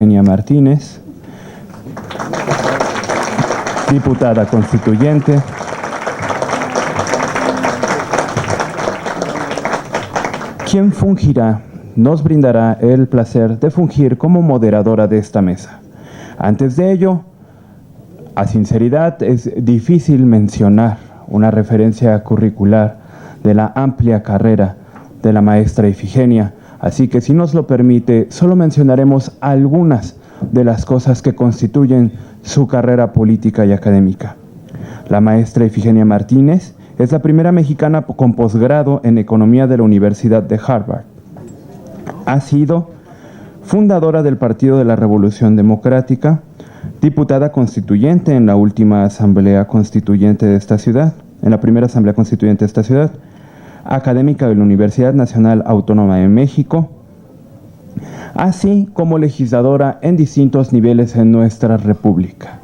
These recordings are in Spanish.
Ifigenia Martínez, diputada constituyente. Quien fungirá, nos brindará el placer de fungir como moderadora de esta mesa. Antes de ello, a sinceridad, es difícil mencionar una referencia curricular de la amplia carrera de la maestra Ifigenia, así que si nos lo permite, solo mencionaremos algunas de las cosas que constituyen su carrera política y académica. La maestra Ifigenia Martínez es la primera mexicana con posgrado en Economía de la Universidad de Harvard. Ha sido fundadora del Partido de la Revolución Democrática, diputada constituyente en la última Asamblea Constituyente de esta ciudad, en la primera Asamblea Constituyente de esta ciudad, académica de la Universidad Nacional Autónoma de México, así como legisladora en distintos niveles en nuestra República.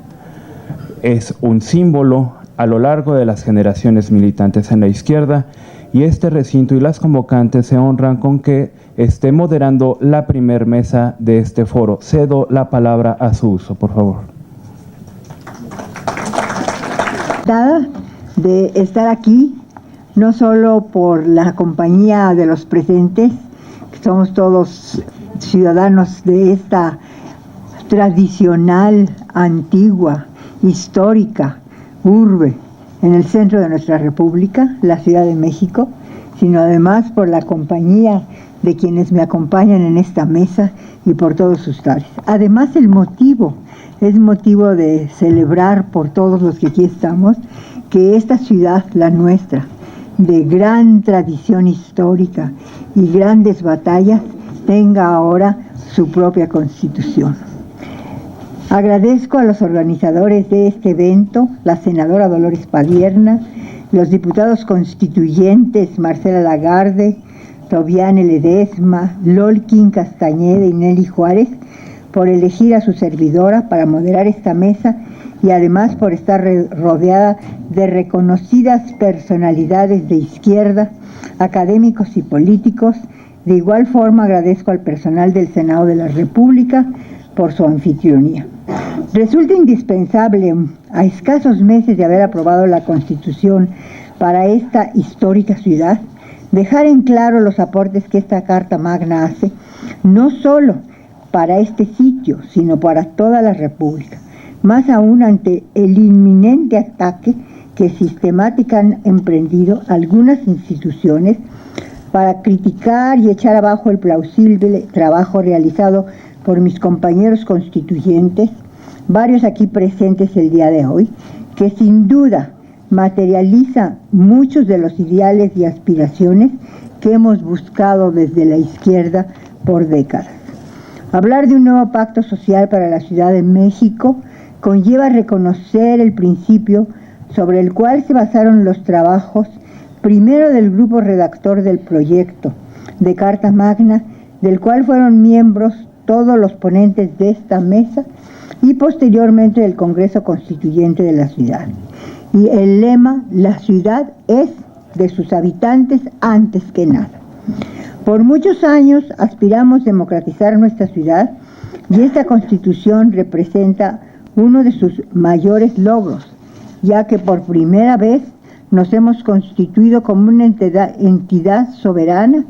Es un símbolo a lo largo de las generaciones militantes en la izquierda, y este recinto y las convocantes se honran con que esté moderando la primer mesa de este foro. Cedo la palabra a su uso, por favor. De estar aquí, no solo por la compañía de los presentes, que somos todos ciudadanos de esta tradicional, antigua, histórica urbe en el centro de nuestra República, la Ciudad de México, sino además por la compañía de quienes me acompañan en esta mesa y por todos ustedes. Además, el motivo es motivo de celebrar por todos los que aquí estamos, que esta ciudad, la nuestra, de gran tradición histórica y grandes batallas, tenga ahora su propia constitución. Agradezco a los organizadores de este evento, la senadora Dolores Padierna, los diputados constituyentes Marcela Lagarde, Tobiane Ledesma, Lolkin Castañeda y Nelly Juárez, por elegir a su servidora para moderar esta mesa y además por estar rodeada de reconocidas personalidades de izquierda, académicos y políticos. De igual forma agradezco al personal del Senado de la República por su anfitrionía. Resulta indispensable, a escasos meses de haber aprobado la Constitución para esta histórica ciudad, dejar en claro los aportes que esta Carta Magna hace, no solo para este sitio, sino para toda la República, más aún ante el inminente ataque que sistemáticamente han emprendido algunas instituciones para criticar y echar abajo el plausible trabajo realizado por mis compañeros constituyentes, varios aquí presentes el día de hoy, que sin duda materializa muchos de los ideales y aspiraciones que hemos buscado desde la izquierda por décadas. Hablar de un nuevo pacto social para la Ciudad de México conlleva reconocer el principio sobre el cual se basaron los trabajos, primero del grupo redactor del proyecto de Carta Magna, del cual fueron miembros todos los ponentes de esta mesa, y posteriormente del Congreso Constituyente de la ciudad. Y el lema, la ciudad es de sus habitantes antes que nada. Por muchos años aspiramos a democratizar nuestra ciudad y esta Constitución representa uno de sus mayores logros, ya que por primera vez nos hemos constituido como una entidad soberana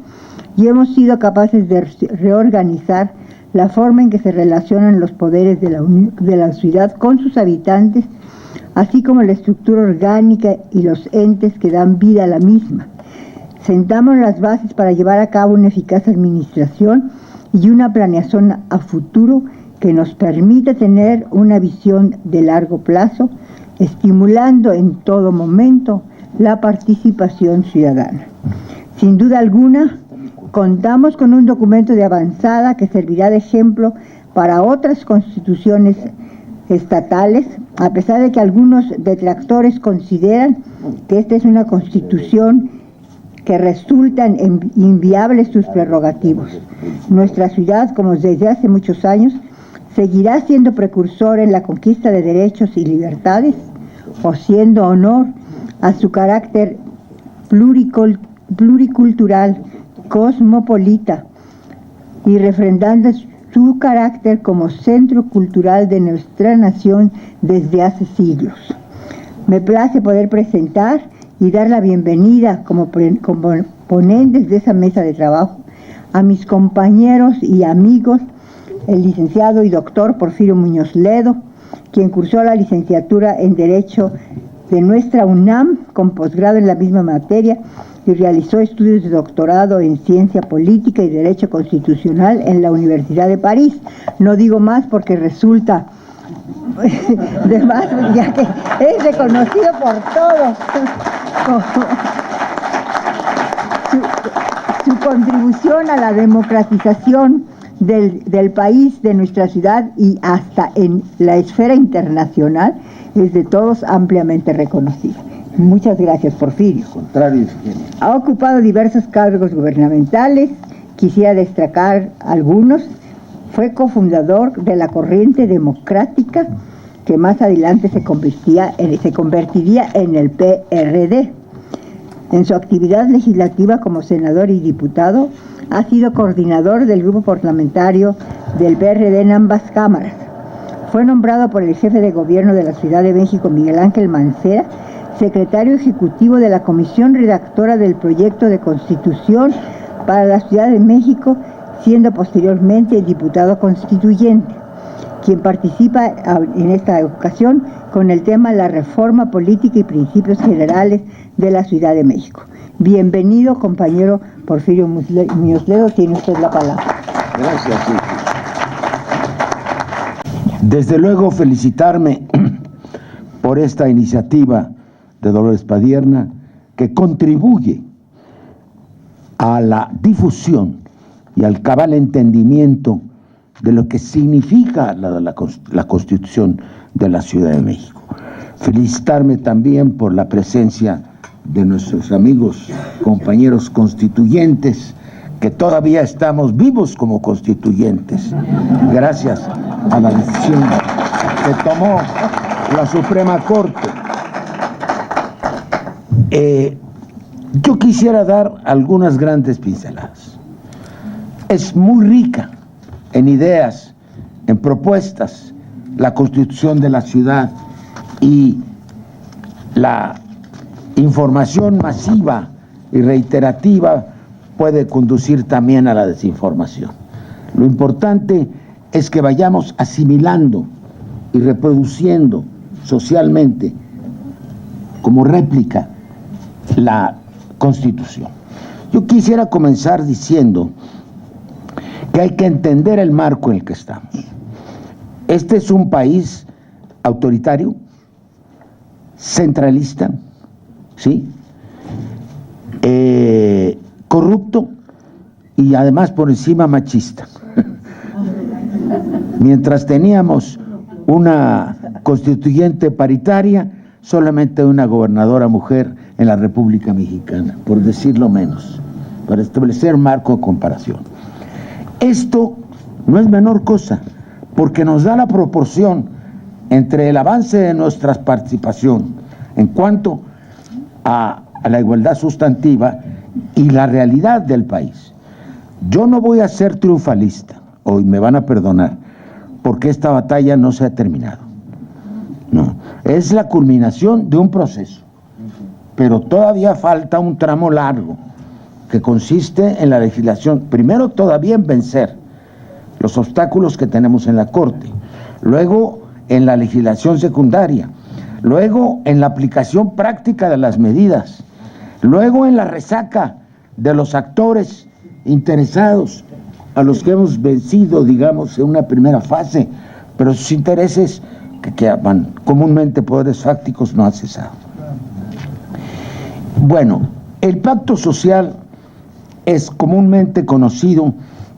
y hemos sido capaces de reorganizar la forma en que se relacionan los poderes de la ciudad con sus habitantes, así como la estructura orgánica y los entes que dan vida a la misma. Sentamos las bases para llevar a cabo una eficaz administración y una planeación a futuro que nos permita tener una visión de largo plazo, estimulando en todo momento la participación ciudadana. Sin duda alguna, contamos con un documento de avanzada que servirá de ejemplo para otras constituciones estatales, a pesar de que algunos detractores consideran que esta es una constitución que resultan inviables sus prerrogativos. Nuestra ciudad, como desde hace muchos años, seguirá siendo precursora en la conquista de derechos y libertades, haciendo honor a su carácter pluricultural, cosmopolita y refrendando su carácter como centro cultural de nuestra nación desde hace siglos. Me place poder presentar y dar la bienvenida como ponentes de esa mesa de trabajo a mis compañeros y amigos, el licenciado y doctor Porfirio Muñoz Ledo, quien cursó la licenciatura en Derecho de nuestra UNAM con posgrado en la misma materia y realizó estudios de doctorado en Ciencia Política y Derecho Constitucional en la Universidad de París. No digo más porque resulta de más, ya que es reconocido por todos. Su contribución a la democratización del país, de nuestra ciudad y hasta en la esfera internacional es de todos ampliamente reconocida. Muchas gracias, Porfirio. Contrario. Ha ocupado diversos cargos gubernamentales, quisiera destacar algunos. Fue cofundador de la Corriente Democrática, que más adelante se convertiría en el PRD. En su actividad legislativa como senador y diputado, ha sido coordinador del grupo parlamentario del PRD en ambas cámaras. Fue nombrado por el jefe de gobierno de la Ciudad de México, Miguel Ángel Mancera, secretario ejecutivo de la comisión redactora del proyecto de Constitución para la Ciudad de México, siendo posteriormente diputado constituyente, quien participa en esta ocasión con el tema La reforma política y principios generales de la Ciudad de México. Bienvenido, compañero Porfirio Muñoz Ledo, tiene usted la palabra. Gracias. Sí. Desde luego felicitarme por esta iniciativa de Dolores Padierna que contribuye a la difusión y al cabal entendimiento de lo que significa la Constitución de la Ciudad de México. Felicitarme también por la presencia de nuestros amigos, compañeros constituyentes, que todavía estamos vivos como constituyentes, gracias a la decisión que tomó la Suprema Corte. Yo quisiera dar algunas grandes pinceladas. Es muy rica en ideas, en propuestas, la Constitución de la ciudad, y la información masiva y reiterativa puede conducir también a la desinformación. Lo importante es que vayamos asimilando y reproduciendo socialmente como réplica la Constitución. Yo quisiera comenzar diciendo que hay que entender el marco en el que estamos. Este es un país autoritario, centralista, ¿sí? Corrupto y además por encima machista. Mientras teníamos una constituyente paritaria, solamente una gobernadora mujer en la República Mexicana, por decirlo menos, para establecer marco de comparación. Esto no es menor cosa, porque nos da la proporción entre el avance de nuestra participación en cuanto a la igualdad sustantiva y la realidad del país. Yo no voy a ser triunfalista, hoy me van a perdonar, porque esta batalla no se ha terminado. No, es la culminación de un proceso, pero todavía falta un tramo largo que consiste en la legislación, primero todavía en vencer los obstáculos que tenemos en la Corte, luego en la legislación secundaria, luego en la aplicación práctica de las medidas, luego en la resaca de los actores interesados a los que hemos vencido, digamos, en una primera fase, pero sus intereses que van comúnmente poderes fácticos no han cesado. Bueno, el pacto social es comúnmente conocido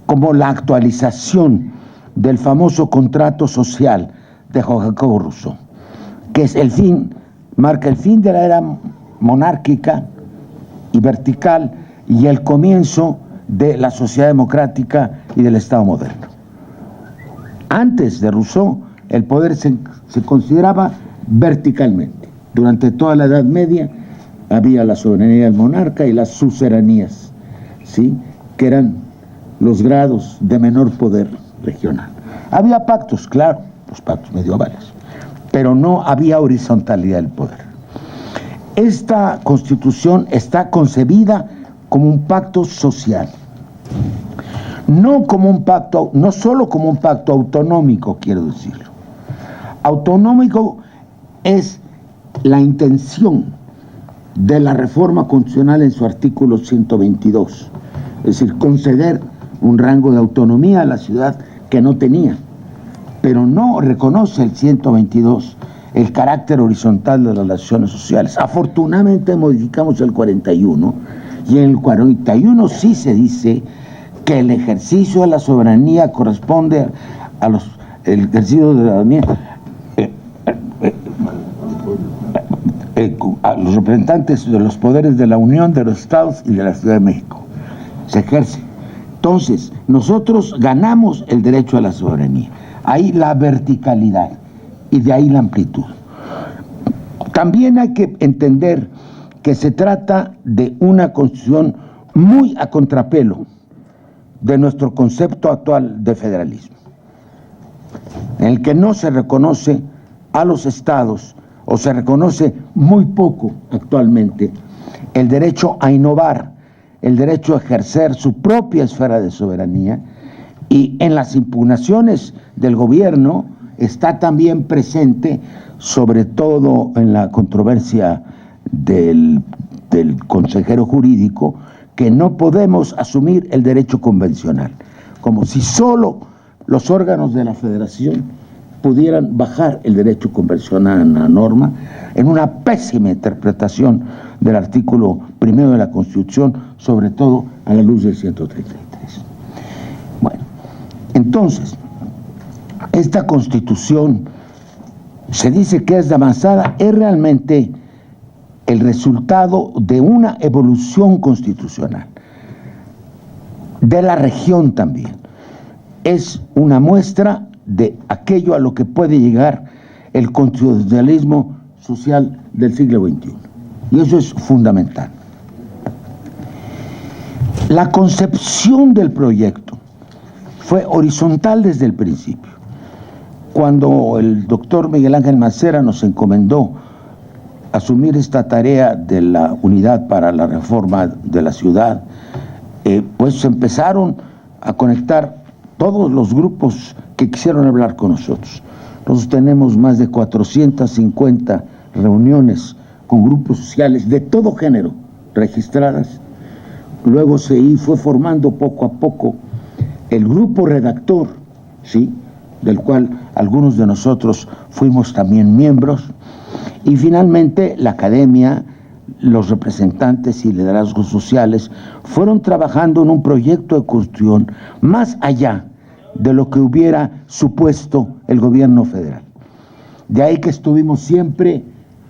como la actualización del famoso contrato social de Jacobo Rousseau, que es el fin, marca el fin de la era monárquica y vertical y el comienzo de la sociedad democrática y del Estado moderno. Antes de Rousseau, el poder se consideraba verticalmente. Durante toda la Edad Media había la soberanía del monarca y las suzeranías, ¿sí?, que eran los grados de menor poder regional. Había pactos, claro, los pactos medievales, pero no había horizontalidad del poder. Esta Constitución está concebida como un pacto social, no como un pacto, no solo como un pacto autonómico, quiero decirlo. Autonómico es la intención de la reforma constitucional en su artículo 122, es decir, conceder un rango de autonomía a la ciudad que no tenía, pero no reconoce el 122 el carácter horizontal de las relaciones sociales. Afortunadamente modificamos el 41 y en el 41 sí se dice que el ejercicio de la soberanía corresponde el ejercicio de la soberanía a los representantes de los poderes de la Unión, de los Estados y de la Ciudad de México. Se ejerce. Entonces, nosotros ganamos el derecho a la soberanía. Ahí la verticalidad y de ahí la amplitud. También hay que entender que se trata de una constitución muy a contrapelo de nuestro concepto actual de federalismo, en el que no se reconoce a los estados, o se reconoce muy poco actualmente, el derecho a innovar, el derecho a ejercer su propia esfera de soberanía, y en las impugnaciones del gobierno está también presente, sobre todo en la controversia del consejero jurídico, que no podemos asumir el derecho convencional, como si solo los órganos de la Federación pudieran bajar el derecho convencional a la norma, en una pésima interpretación del artículo 1 de la Constitución, sobre todo a la luz del 133. Bueno, entonces, esta Constitución se dice que es de avanzada, es realmente el resultado de una evolución constitucional, de la región también. Es una muestra de aquello a lo que puede llegar el constitucionalismo social del siglo XXI. Y eso es fundamental. La concepción del proyecto fue horizontal desde el principio. Cuando el doctor Miguel Ángel Mancera nos encomendó asumir esta tarea de la Unidad para la Reforma de la Ciudad, pues se empezaron a conectar todos los grupos que quisieron hablar con nosotros. Nosotros tenemos más de 450 reuniones con grupos sociales de todo género registradas. Luego se fue formando poco a poco el grupo redactor, ¿sí?, del cual algunos de nosotros fuimos también miembros, y finalmente la academia, los representantes y liderazgos sociales fueron trabajando en un proyecto de constitución más allá de lo que hubiera supuesto el gobierno federal. De ahí que estuvimos siempre,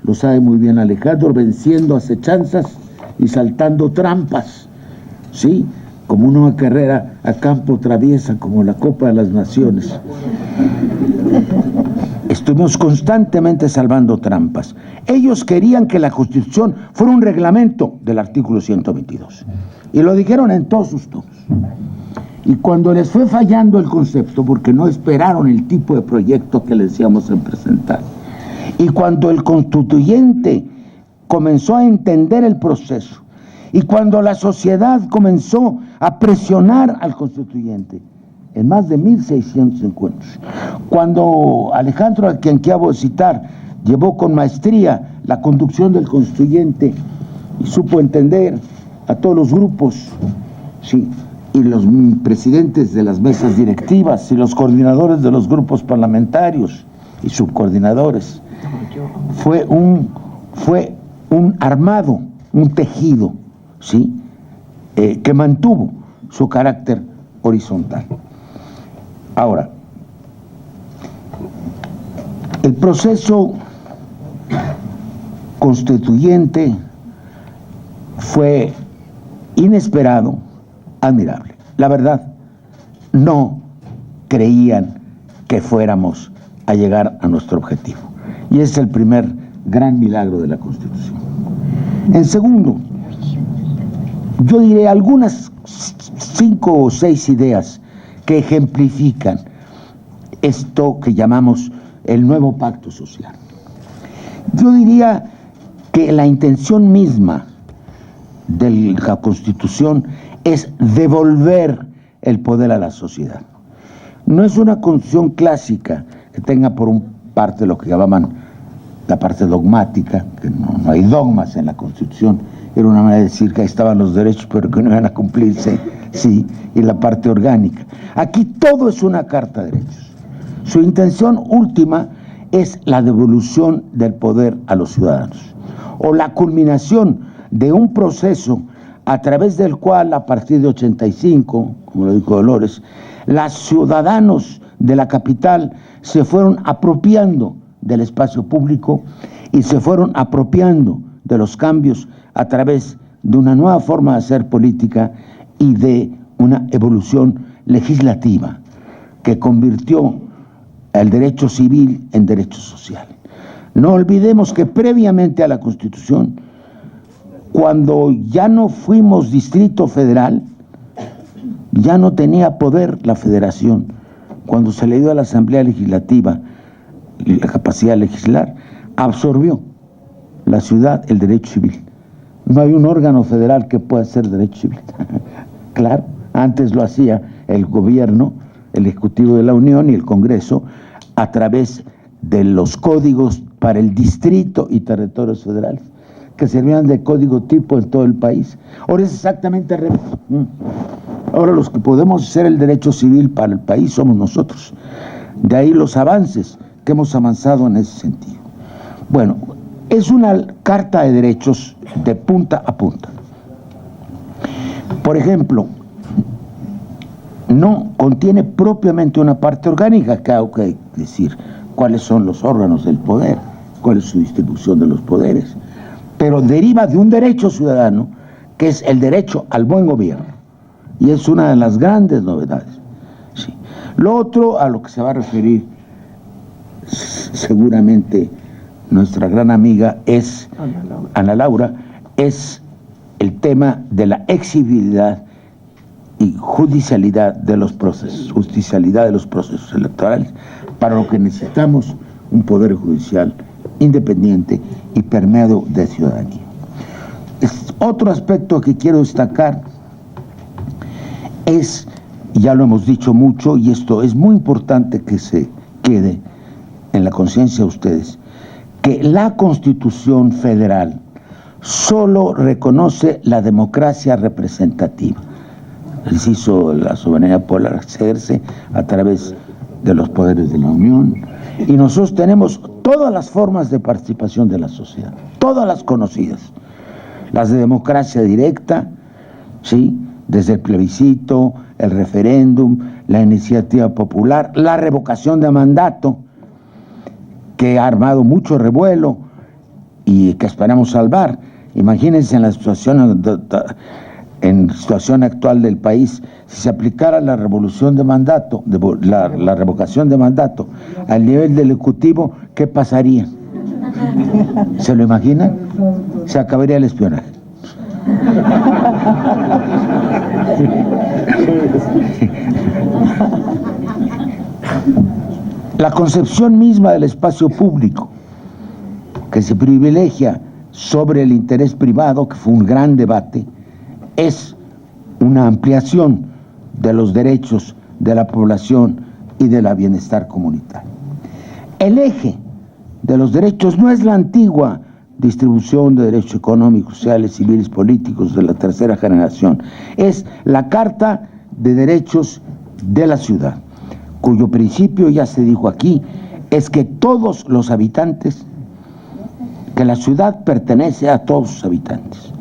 lo sabe muy bien Alejandro, venciendo acechanzas y saltando trampas, ¿sí?, como una carrera a campo traviesa, como la Copa de las Naciones. Estuvimos constantemente salvando trampas. Ellos querían que la Constitución fuera un reglamento del artículo 122. Y lo dijeron en todos sus tonos. Y cuando les fue fallando el concepto, porque no esperaron el tipo de proyecto que les íbamos a presentar, y cuando el constituyente comenzó a entender el proceso, y cuando la sociedad comenzó a presionar al constituyente, en más de 1.600 encuentros, cuando Alejandro, a quien acabo de citar, llevó con maestría la conducción del constituyente y supo entender a todos los grupos, sí, y los presidentes de las mesas directivas y los coordinadores de los grupos parlamentarios y subcoordinadores, fue un armado, un tejido, ¿sí?, que mantuvo su carácter horizontal. Ahora, el proceso constituyente fue inesperado, admirable. La verdad, no creían que fuéramos a llegar a nuestro objetivo. Y es el primer gran milagro de la Constitución. En segundo, yo diré algunas 5 o 6 ideas que ejemplifican esto que llamamos el nuevo pacto social. Yo diría que la intención misma de la Constitución es devolver el poder a la sociedad. No es una constitución clásica que tenga por un parte lo que llamaban la parte dogmática, que no hay dogmas en la Constitución, era una manera de decir que ahí estaban los derechos pero que no iban a cumplirse, sí, y la parte orgánica. Aquí todo es una carta de derechos. Su intención última es la devolución del poder a los ciudadanos, o la culminación de un proceso a través del cual, a partir de 85, como lo dijo Dolores, los ciudadanos de la capital se fueron apropiando del espacio público y se fueron apropiando de los cambios a través de una nueva forma de hacer política y de una evolución legislativa que convirtió el derecho civil en derecho social. No olvidemos que previamente a la Constitución, cuando ya no fuimos Distrito Federal, ya no tenía poder la Federación. Cuando se le dio a la Asamblea Legislativa la capacidad de legislar, absorbió la ciudad el derecho civil. No hay un órgano federal que pueda hacer derecho civil. Claro, antes lo hacía el gobierno, el Ejecutivo de la Unión y el Congreso, a través de los códigos para el distrito y territorios federales, que servían de código tipo en todo el país. Ahora es exactamente al revés. Ahora los que podemos hacer el derecho civil para el país somos nosotros. De ahí los avances que hemos avanzado en ese sentido. Bueno, es una carta de derechos de punta a punta. Por ejemplo, no contiene propiamente una parte orgánica, que hay que decir cuáles son los órganos del poder, cuál es su distribución de los poderes, pero deriva de un derecho ciudadano que es el derecho al buen gobierno, y es una de las grandes novedades. Sí. Lo otro a lo que se va a referir seguramente nuestra gran amiga es Ana Laura, es el tema de la exigibilidad y judicialidad de los procesos, electorales, para lo que necesitamos un poder judicial independiente y permeado de ciudadanía. Otro aspecto que quiero destacar es, ya lo hemos dicho mucho, y esto es muy importante que se quede en la conciencia de ustedes, que la Constitución Federal solo reconoce la democracia representativa. El inciso de la soberanía popular ejerce a través de los poderes de la Unión, y nosotros tenemos todas las formas de participación de la sociedad, todas las conocidas, las de democracia directa, ¿sí?, desde el plebiscito, el referéndum, la iniciativa popular, la revocación de mandato, que ha armado mucho revuelo y que esperamos salvar. Imagínense en la situación actual del país, si se aplicara la revolución de mandato, la revocación de mandato al nivel del Ejecutivo, ¿qué pasaría? ¿Se lo imaginan? Se acabaría el espionaje. La concepción misma del espacio público, que se privilegia sobre el interés privado, que fue un gran debate, es una ampliación de los derechos de la población y del bienestar comunitario. El eje de los derechos no es la antigua distribución de derechos económicos, sociales, civiles, políticos de la tercera generación, es la Carta de Derechos de la Ciudad, cuyo principio, ya se dijo aquí, es que todos los habitantes, que la ciudad pertenece a todos sus habitantes.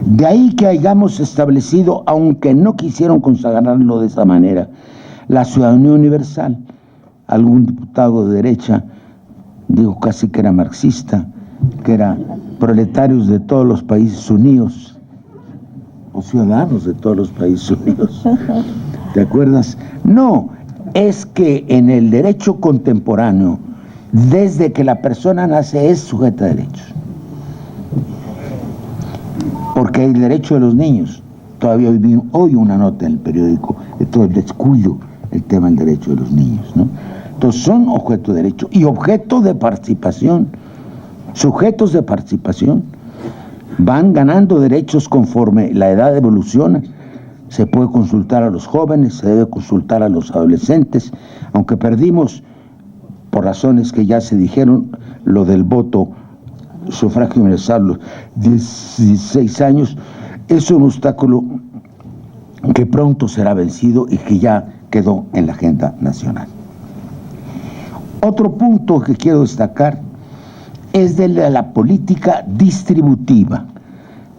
De ahí que hayamos establecido, aunque no quisieron consagrarlo de esa manera, la ciudadanía universal. Algún diputado de derecha dijo casi que era marxista, que era proletarios de todos los países unidos, o ciudadanos de todos los países unidos. ¿Te acuerdas? No, es que en el derecho contemporáneo, desde que la persona nace, es sujeta a derechos. Porque el derecho de los niños, todavía hoy una nota en el periódico de todo el descuido el tema del derecho de los niños, ¿no? Entonces son objeto de derecho y objeto de participación, sujetos de participación. Van ganando derechos conforme la edad evoluciona. Se puede consultar a los jóvenes, se debe consultar a los adolescentes, aunque perdimos, por razones que ya se dijeron, lo del voto sufragio universal, los 16 años, es un obstáculo que pronto será vencido y que ya quedó en la agenda nacional. Otro punto que quiero destacar es de la política distributiva.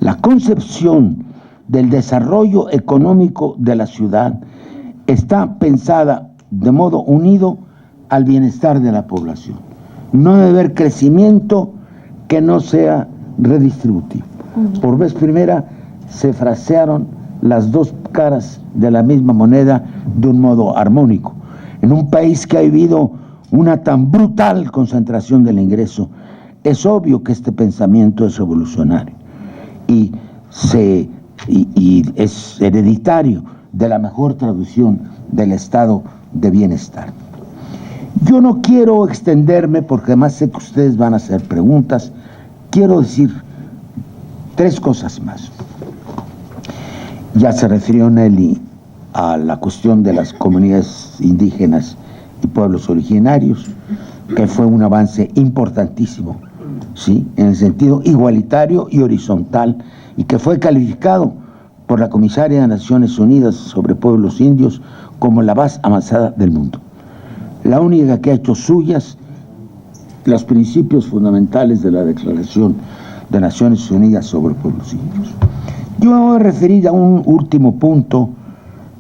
La concepción del desarrollo económico de la ciudad está pensada de modo unido al bienestar de la población. No debe haber crecimiento que no sea redistributivo. Por vez primera se frasearon las dos caras de la misma moneda de un modo armónico. En un país que ha vivido una tan brutal concentración del ingreso, es obvio que este pensamiento es revolucionario y es hereditario de la mejor traducción del estado de bienestar. Yo no quiero extenderme porque además sé que ustedes van a hacer preguntas. Quiero decir tres cosas más. Ya se refirió Nelly a la cuestión de las comunidades indígenas y pueblos originarios, que fue un avance importantísimo, ¿sí?, en el sentido igualitario y horizontal, y que fue calificado por la Comisaria de Naciones Unidas sobre Pueblos Indios como la más avanzada del mundo. La única que ha hecho suyas los principios fundamentales de la Declaración de Naciones Unidas sobre Pueblos Indios. Yo me voy a referir a un último punto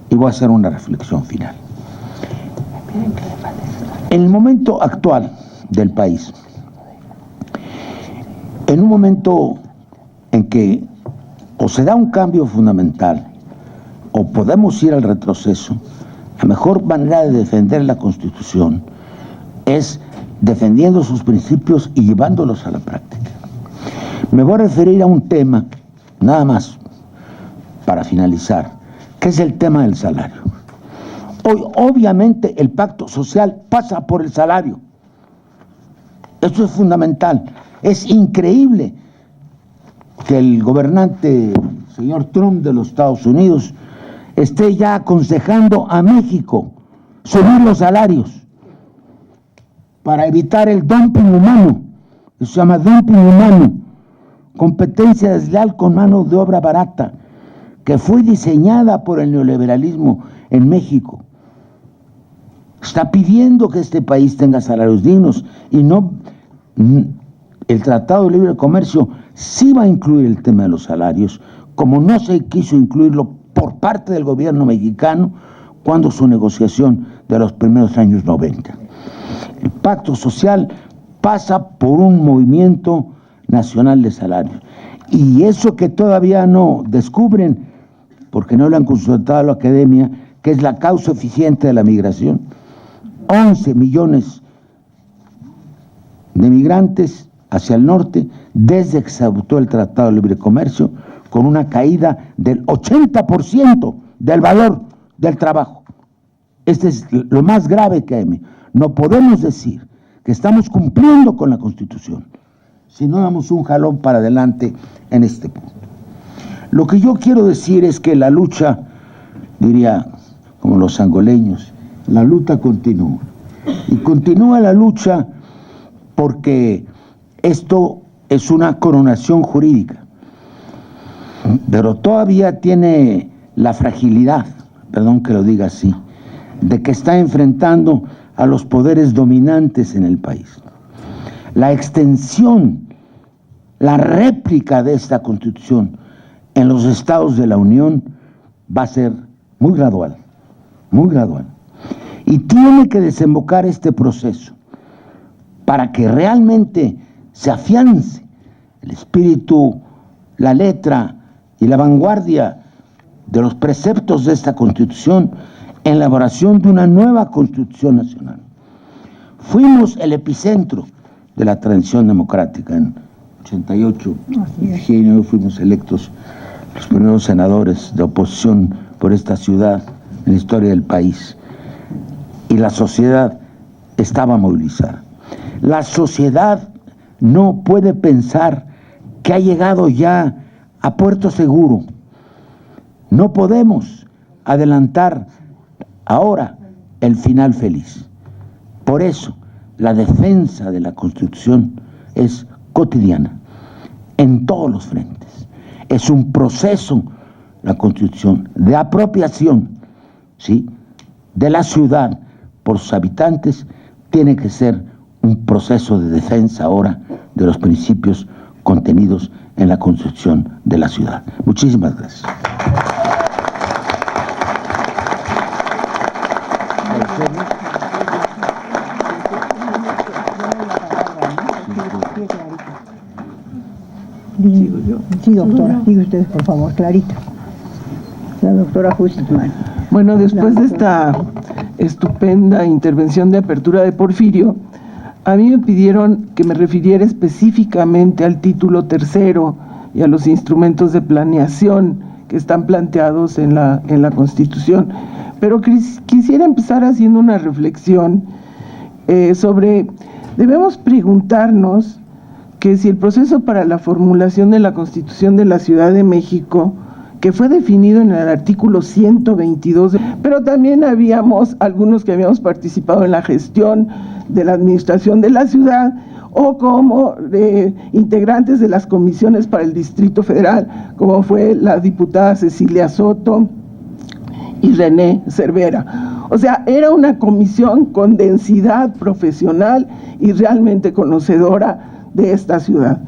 y voy a hacer una reflexión final. En el momento actual del país, en un momento en que o se da un cambio fundamental o podemos ir al retroceso, la mejor manera de defender la Constitución es defendiendo sus principios y llevándolos a la práctica. Me voy a referir a un tema, nada más, para finalizar, que es el tema del salario. Hoy, obviamente, el pacto social pasa por el salario. Esto es fundamental. Es increíble que el gobernante, señor Trump de los Estados Unidos, esté ya aconsejando a México subir los salarios para evitar el dumping humano. Eso se llama dumping humano, competencia desleal con mano de obra barata, que fue diseñada por el neoliberalismo en México. Está pidiendo que este país tenga salarios dignos y no. El Tratado de Libre Comercio sí va a incluir el tema de los salarios, como no se quiso incluirlo por parte del gobierno mexicano cuando su negociación de los primeros años 90. El pacto social pasa por un movimiento nacional de salarios. Y eso que todavía no descubren, porque no lo han consultado a la academia, que es la causa eficiente de la migración. 11 millones de migrantes hacia el norte desde que se adoptó el Tratado de Libre Comercio, con una caída del 80% del valor del trabajo. Este es lo más grave que hay. No podemos decir que estamos cumpliendo con la Constitución si no damos un jalón para adelante en este punto. Lo que yo quiero decir es que la lucha, diría como los angoleños, la lucha continúa. Y continúa la lucha porque esto es una coronación jurídica, pero todavía tiene la fragilidad, perdón que lo diga así, de que está enfrentando a los poderes dominantes en el país. La extensión, la réplica de esta Constitución en los estados de la Unión va a ser muy gradual, muy gradual. Y tiene que desembocar este proceso para que realmente se afiance el espíritu, la letra y la vanguardia de los preceptos de esta Constitución en la elaboración de una nueva Constitución Nacional. Fuimos el epicentro de la transición democrática. En 88, Virginia y yo fuimos electos los primeros senadores de oposición por esta ciudad en la historia del país. y la sociedad estaba movilizada. La sociedad no puede pensar que ha llegado ya a puerto seguro. No podemos adelantar ahora el final feliz. Por eso, la defensa de la Constitución es cotidiana, en todos los frentes. Es un proceso, la Constitución, de apropiación, ¿sí?, de la ciudad por sus habitantes. Tiene que ser un proceso de defensa ahora de los principios contenidos en la Constitución de la ciudad. Muchísimas gracias. ¿Sigo yo? Sí, doctora, sigue usted, por favor, clarita. La doctora Justman. Bueno, después de esta estupenda intervención de apertura de Porfirio, a mí me pidieron que me refiriera específicamente al título tercero y a los instrumentos de planeación que están planteados en la Constitución. Pero quisiera empezar haciendo una reflexión sobre, debemos preguntarnos que si el proceso para la formulación de la Constitución de la Ciudad de México, que fue definido en el artículo 122, pero también habíamos algunos que habíamos participado en la gestión de la administración de la ciudad o como integrantes de las comisiones para el Distrito Federal, como fue la diputada Cecilia Soto y René Cervera. O sea, era una comisión con densidad profesional y realmente conocedora de esta ciudad.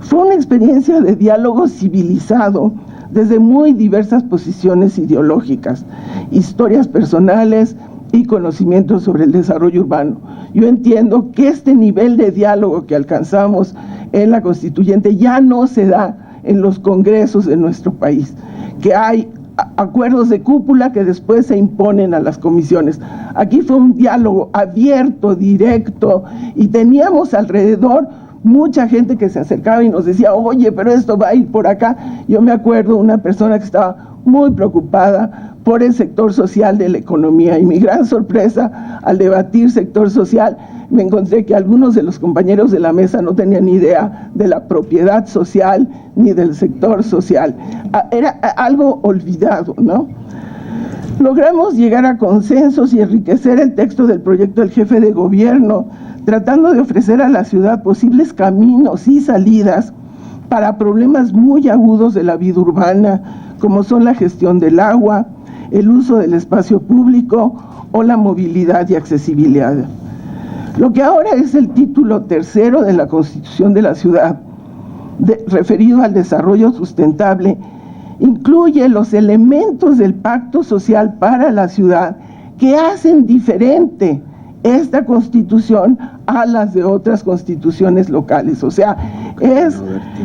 Fue una experiencia de diálogo civilizado desde muy diversas posiciones ideológicas, historias personales y conocimientos sobre el desarrollo urbano. Yo entiendo que este nivel de diálogo que alcanzamos en la Constituyente ya no se da en los congresos de nuestro país, que hay acuerdos de cúpula que después se imponen a las comisiones. Aquí fue un diálogo abierto, directo, y teníamos alrededor mucha gente que se acercaba y nos decía, oye, pero esto va a ir por acá. Yo me acuerdo una persona que estaba muy preocupada por el sector social de la economía, y mi gran sorpresa al debatir sector social, me encontré que algunos de los compañeros de la mesa no tenían ni idea de la propiedad social ni del sector social. Era algo olvidado, ¿no? Logramos llegar a consensos y enriquecer el texto del proyecto del jefe de gobierno, tratando de ofrecer a la ciudad posibles caminos y salidas para problemas muy agudos de la vida urbana, como son la gestión del agua, el uso del espacio público o la movilidad y accesibilidad. Lo que ahora es el título tercero de la Constitución de la ciudad, referido al desarrollo sustentable, incluye los elementos del Pacto Social para la Ciudad que hacen diferente esta Constitución a las de otras constituciones locales. O sea,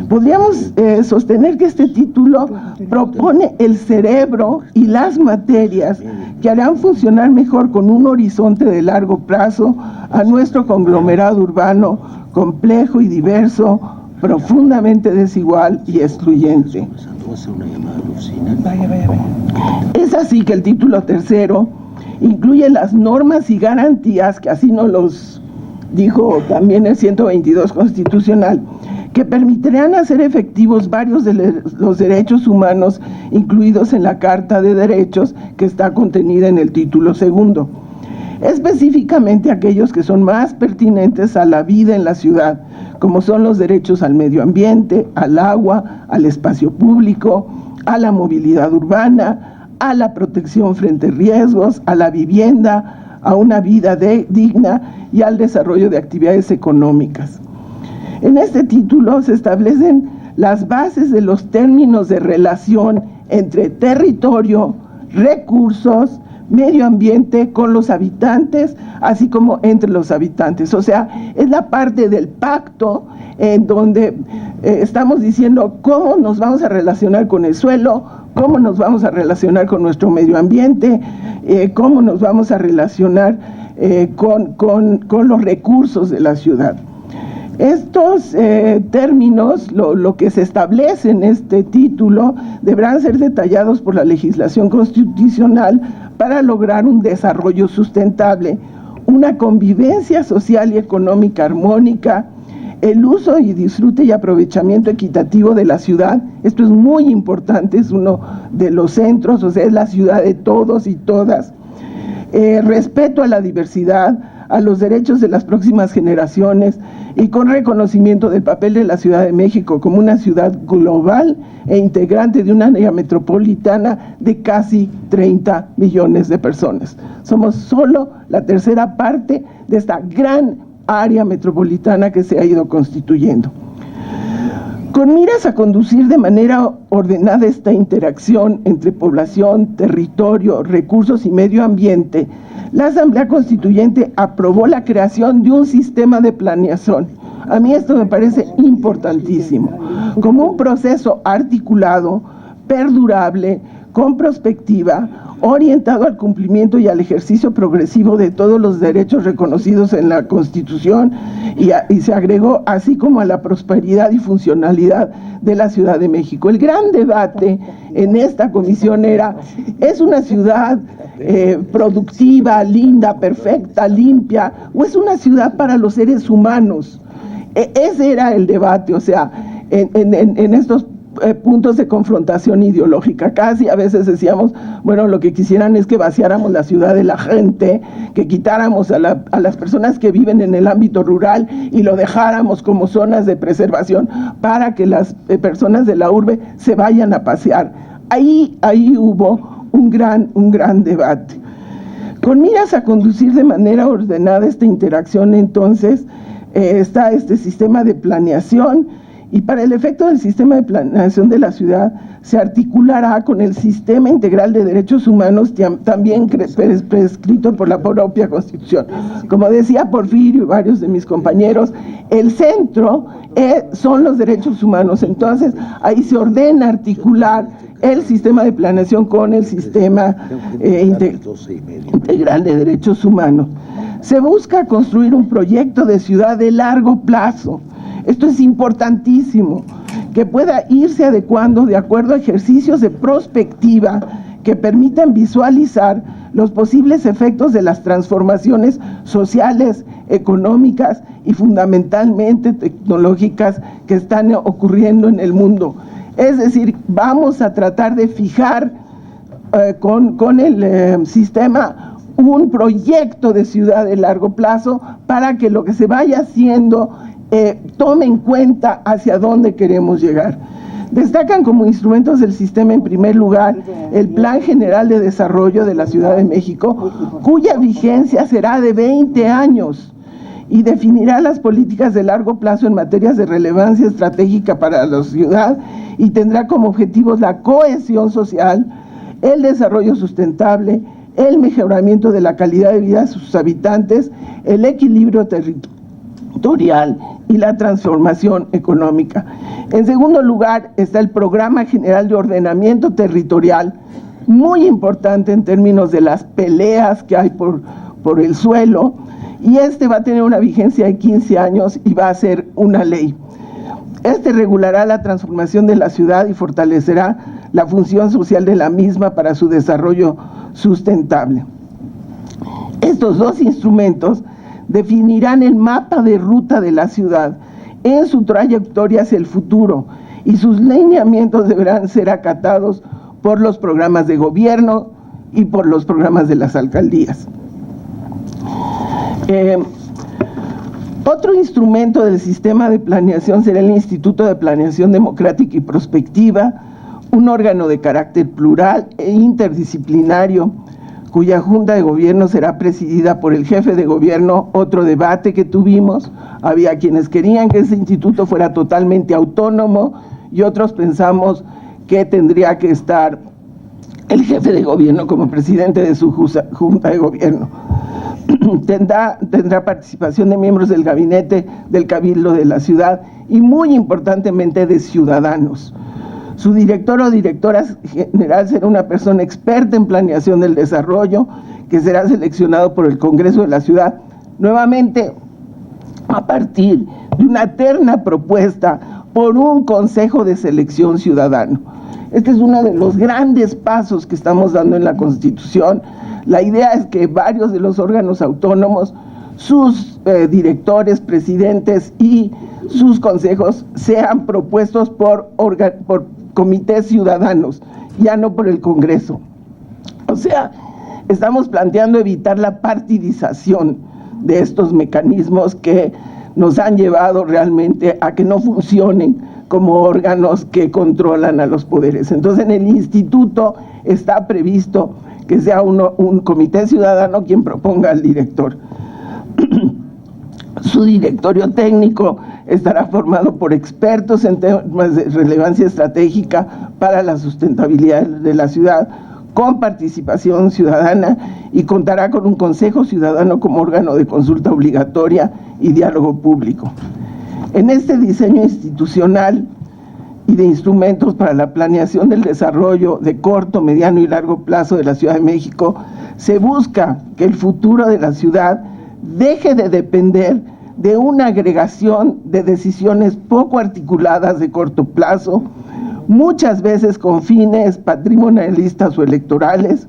podríamos sostener que este título propone el cerebro y las materias que harán funcionar mejor con un horizonte de largo plazo a nuestro conglomerado urbano complejo y diverso, profundamente desigual y excluyente. Es así que el título tercero incluye las normas y garantías, que así nos los dijo también el 122 constitucional, que permitirán hacer efectivos varios de los derechos humanos incluidos en la Carta de Derechos que está contenida en el título segundo. Específicamente aquellos que son más pertinentes a la vida en la ciudad, como son los derechos al medio ambiente, al agua, al espacio público, a la movilidad urbana, a la protección frente a riesgos, a la vivienda, a una vida digna y al desarrollo de actividades económicas. En este título se establecen las bases de los términos de relación entre territorio, recursos, medio ambiente con los habitantes, así como entre los habitantes. O sea, es la parte del pacto en donde estamos diciendo cómo nos vamos a relacionar con el suelo, cómo nos vamos a relacionar con nuestro medio ambiente, cómo nos vamos a relacionar con los recursos de la ciudad. Estos términos, lo que se establece en este título, deberán ser detallados por la legislación constitucional para lograr un desarrollo sustentable, una convivencia social y económica armónica, el uso y disfrute y aprovechamiento equitativo de la ciudad. Esto es muy importante, es uno de los centros, o sea, es la ciudad de todos y todas. Respeto a la diversidad, a los derechos de las próximas generaciones y con reconocimiento del papel de la Ciudad de México como una ciudad global e integrante de una área metropolitana de casi 30 millones de personas. Somos solo la tercera parte de esta gran área metropolitana que se ha ido constituyendo. Con miras a conducir de manera ordenada esta interacción entre población, territorio, recursos y medio ambiente, la Asamblea Constituyente aprobó la creación de un sistema de planeación. A mí esto me parece importantísimo, como un proceso articulado, perdurable, con prospectiva, orientado al cumplimiento y al ejercicio progresivo de todos los derechos reconocidos en la Constitución y se agregó así como a la prosperidad y funcionalidad de la Ciudad de México. El gran debate en esta comisión era, ¿es una ciudad productiva, linda, perfecta, limpia, o es una ciudad para los seres humanos? Ese era el debate, o sea, en estos puntos de confrontación ideológica. Casi a veces decíamos, bueno, lo que quisieran es que vaciáramos la ciudad de la gente, que quitáramos a las personas que viven en el ámbito rural y lo dejáramos como zonas de preservación para que las personas de la urbe se vayan a pasear. Ahí hubo un gran debate. Con miras a conducir de manera ordenada esta interacción, entonces, está este sistema de planeación. Y para el efecto del sistema de planeación de la ciudad, se articulará con el sistema integral de derechos humanos también prescrito por la propia Constitución. Como decía Porfirio y varios de mis compañeros, el centro son los derechos humanos. Entonces, ahí se ordena articular el sistema de planeación con el sistema integral de derechos humanos. Se busca construir un proyecto de ciudad de largo plazo. Esto es importantísimo, que pueda irse adecuando de acuerdo a ejercicios de prospectiva que permitan visualizar los posibles efectos de las transformaciones sociales, económicas y fundamentalmente tecnológicas que están ocurriendo en el mundo. Es decir, vamos a tratar de fijar con el sistema un proyecto de ciudad de largo plazo para que lo que se vaya haciendo tome en cuenta hacia dónde queremos llegar. Destacan como instrumentos del sistema, en primer lugar, el Plan General de Desarrollo de la Ciudad de México, cuya vigencia será de 20 años y definirá las políticas de largo plazo en materias de relevancia estratégica para la ciudad y tendrá como objetivos la cohesión social, el desarrollo sustentable, el mejoramiento de la calidad de vida de sus habitantes, el equilibrio territorial y la transformación económica. En segundo lugar está el Programa General de Ordenamiento Territorial, muy importante en términos de las peleas que hay por el suelo, y este va a tener una vigencia de 15 años y va a ser una ley. Este regulará la transformación de la ciudad y fortalecerá la función social de la misma para su desarrollo sustentable. Estos dos instrumentos definirán el mapa de ruta de la ciudad en su trayectoria hacia el futuro y sus lineamientos deberán ser acatados por los programas de gobierno y por los programas de las alcaldías. Otro instrumento del sistema de planeación será el Instituto de Planeación Democrática y Prospectiva, un órgano de carácter plural e interdisciplinario, cuya Junta de Gobierno será presidida por el jefe de gobierno. Otro debate que tuvimos, había quienes querían que ese instituto fuera totalmente autónomo y otros pensamos que tendría que estar el jefe de gobierno como presidente de su Junta de Gobierno. Tendrá participación de miembros del gabinete, del cabildo de la ciudad y muy importantemente de ciudadanos. Su director o directora general será una persona experta en planeación del desarrollo que será seleccionado por el Congreso de la ciudad. Nuevamente, a partir de una terna propuesta por un Consejo de Selección Ciudadano. Este es uno de los grandes pasos que estamos dando en la Constitución. La idea es que varios de los órganos autónomos, sus directores, presidentes y sus consejos sean propuestos por comités ciudadanos, ya no por el Congreso. O sea, estamos planteando evitar la partidización de estos mecanismos que nos han llevado realmente a que no funcionen como órganos que controlan a los poderes. Entonces, en el instituto está previsto que sea un comité ciudadano quien proponga al director. Su directorio técnico estará formado por expertos en temas de relevancia estratégica para la sustentabilidad de la ciudad, con participación ciudadana, y contará con un Consejo Ciudadano como órgano de consulta obligatoria y diálogo público. En este diseño institucional y de instrumentos para la planeación del desarrollo de corto, mediano y largo plazo de la Ciudad de México, se busca que el futuro de la ciudad deje de depender de una agregación de decisiones poco articuladas de corto plazo, muchas veces con fines patrimonialistas o electorales,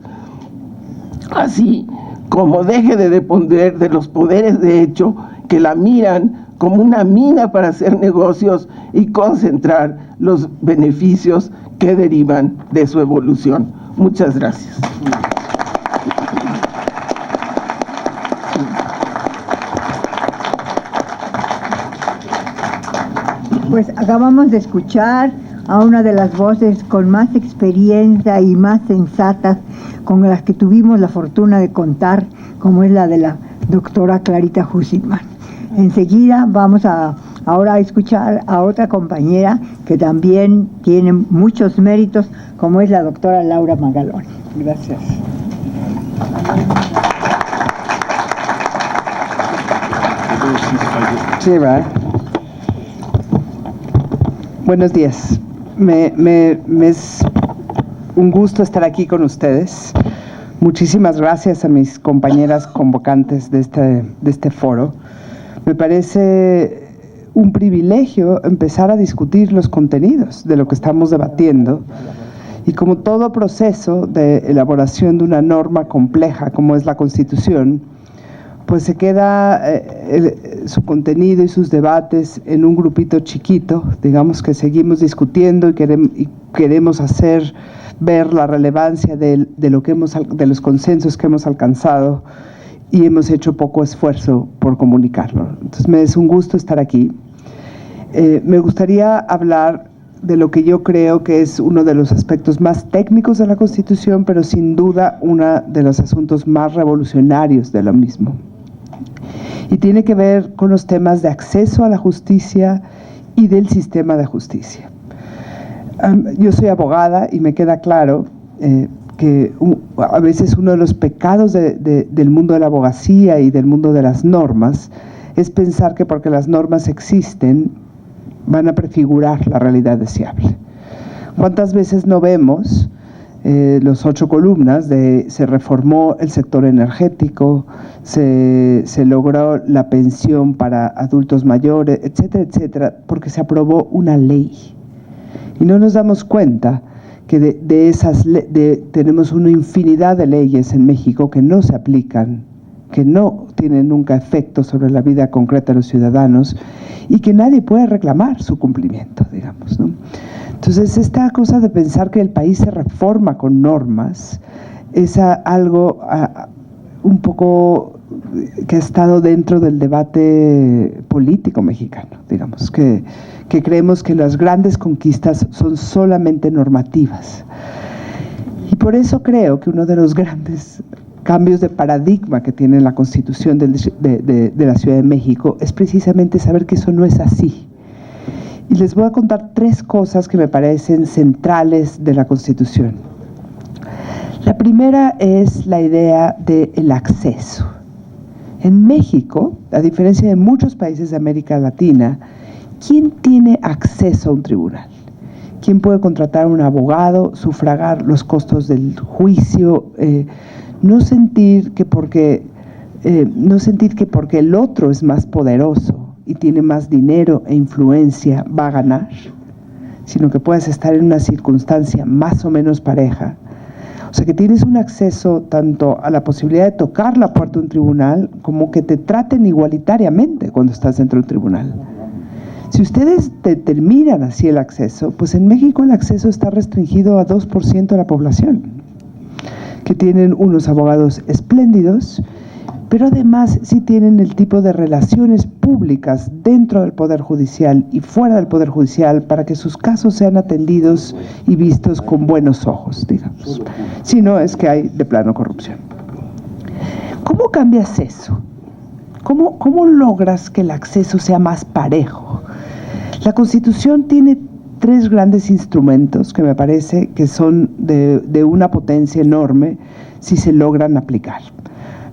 así como deje de depender de los poderes de hecho que la miran como una mina para hacer negocios y concentrar los beneficios que derivan de su evolución. Muchas gracias. Pues acabamos de escuchar a una de las voces con más experiencia y más sensatas con las que tuvimos la fortuna de contar, como es la de la doctora Clarita Husitman. Enseguida vamos ahora a escuchar a otra compañera que también tiene muchos méritos, como es la doctora Laura Magaloni. Gracias. Sí, ¿verdad? Buenos días. Me es un gusto estar aquí con ustedes. Muchísimas gracias a mis compañeras convocantes de este foro. Me parece un privilegio empezar a discutir los contenidos de lo que estamos debatiendo, y como todo proceso de elaboración de una norma compleja como es la Constitución, pues se queda su contenido y sus debates en un grupito chiquito, digamos, que seguimos discutiendo y queremos hacer ver la relevancia de los consensos que hemos alcanzado, y hemos hecho poco esfuerzo por comunicarlo. Entonces me es un gusto estar aquí. Me gustaría hablar de lo que yo creo que es uno de los aspectos más técnicos de la Constitución, pero sin duda uno de los asuntos más revolucionarios de lo mismo. Y tiene que ver con los temas de acceso a la justicia y del sistema de justicia. Yo soy abogada y me queda claro que a veces uno de los pecados del mundo de la abogacía y del mundo de las normas es pensar que porque las normas existen van a prefigurar la realidad deseable. ¿Cuántas veces no vemos los 8 columnas de se reformó el sector energético, se logró la pensión para adultos mayores, etcétera, etcétera, porque se aprobó una ley? Y no nos damos cuenta que tenemos una infinidad de leyes en México que no se aplican, que no tienen nunca efecto sobre la vida concreta de los ciudadanos y que nadie puede reclamar su cumplimiento, digamos, ¿no? Entonces, esta cosa de pensar que el país se reforma con normas es algo un poco que ha estado dentro del debate político mexicano, digamos, que creemos que las grandes conquistas son solamente normativas. Y por eso creo que uno de los grandes cambios de paradigma que tiene la Constitución de la Ciudad de México es precisamente saber que eso no es así. Y les voy a contar 3 cosas que me parecen centrales de la Constitución. La primera es la idea del acceso. En México, a diferencia de muchos países de América Latina, ¿quién tiene acceso a un tribunal? ¿Quién puede contratar a un abogado, sufragar los costos del juicio, no sentir que porque el otro es más poderoso, y tiene más dinero e influencia va a ganar, sino que puedes estar en una circunstancia más o menos pareja. O sea, que tienes un acceso tanto a la posibilidad de tocar la puerta de un tribunal como que te traten igualitariamente cuando estás dentro de un tribunal. Si ustedes determinan así el acceso, pues en México el acceso está restringido a 2% de la población, que tienen unos abogados espléndidos, pero además sí tienen el tipo de relaciones públicas dentro del Poder Judicial y fuera del Poder Judicial para que sus casos sean atendidos y vistos con buenos ojos, digamos. Si no, es que hay de plano corrupción. ¿Cómo cambias eso? ¿Cómo logras que el acceso sea más parejo? La Constitución tiene 3 grandes instrumentos que me parece que son de una potencia enorme si se logran aplicar.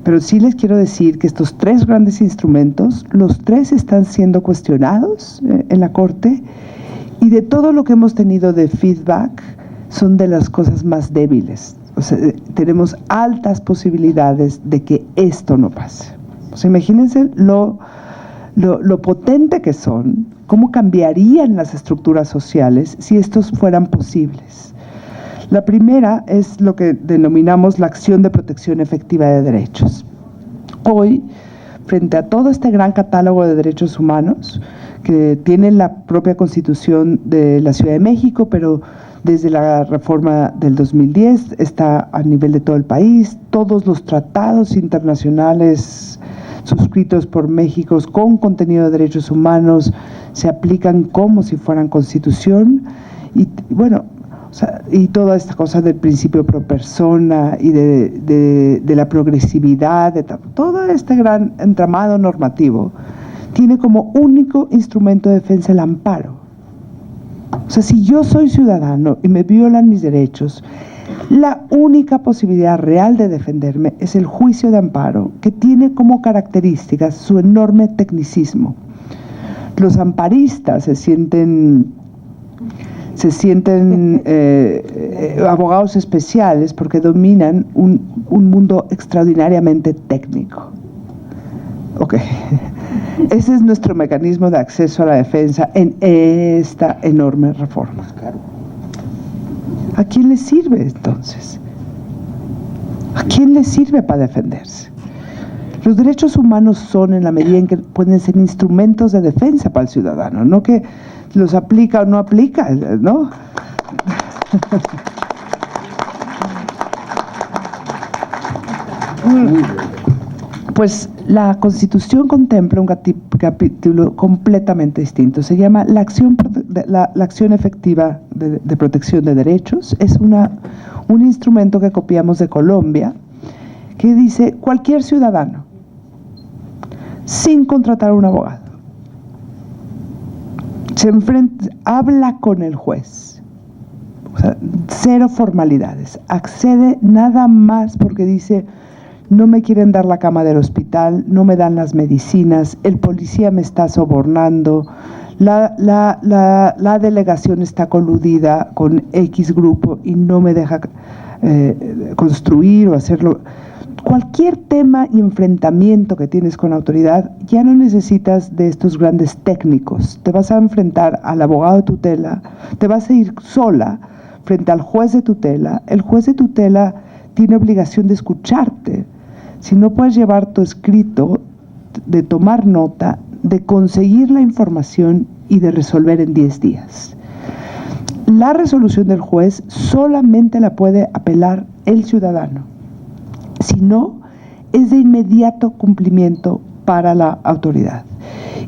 Pero sí les quiero decir que estos 3 grandes instrumentos, los 3 están siendo cuestionados en la Corte, y de todo lo que hemos tenido de feedback, son de las cosas más débiles. O sea, tenemos altas posibilidades de que esto no pase. O sea, imagínense lo potente que son, cómo cambiarían las estructuras sociales si estos fueran posibles. La primera es lo que denominamos la acción de protección efectiva de derechos. Hoy, frente a todo este gran catálogo de derechos humanos que tiene la propia Constitución de la Ciudad de México, pero desde la reforma del 2010 está a nivel de todo el país, todos los tratados internacionales suscritos por México con contenido de derechos humanos se aplican como si fueran Constitución, y bueno, o sea, y toda esta cosa del principio pro persona y de la progresividad, todo este gran entramado normativo tiene como único instrumento de defensa el amparo. O sea, si yo soy ciudadano y me violan mis derechos, la única posibilidad real de defenderme es el juicio de amparo, que tiene como características su enorme tecnicismo. Los amparistas se sienten abogados especiales porque dominan un mundo extraordinariamente técnico. Ok. Ese es nuestro mecanismo de acceso a la defensa en esta enorme reforma. ¿A quién le sirve entonces? ¿A quién le sirve para defenderse? Los derechos humanos son en la medida en que pueden ser instrumentos de defensa para el ciudadano, no que los aplica o no aplica, ¿no? Pues la Constitución contempla un capítulo completamente distinto. Se llama la acción efectiva de protección de derechos. Es un instrumento que copiamos de Colombia, que dice cualquier ciudadano, sin contratar a un abogado, habla con el juez. O sea, 0 formalidades. Accede nada más porque dice: no me quieren dar la cama del hospital, no me dan las medicinas, el policía me está sobornando, la delegación está coludida con X grupo y no me deja construir o hacerlo. Cualquier tema y enfrentamiento que tienes con la autoridad, ya no necesitas de estos grandes técnicos. Te vas a enfrentar al abogado de tutela, te vas a ir sola frente al juez de tutela. El juez de tutela tiene obligación de escucharte. Si no puedes llevar tu escrito, de tomar nota, de conseguir la información y de resolver en 10 días. La resolución del juez solamente la puede apelar el ciudadano. Si no, es de inmediato cumplimiento para la autoridad.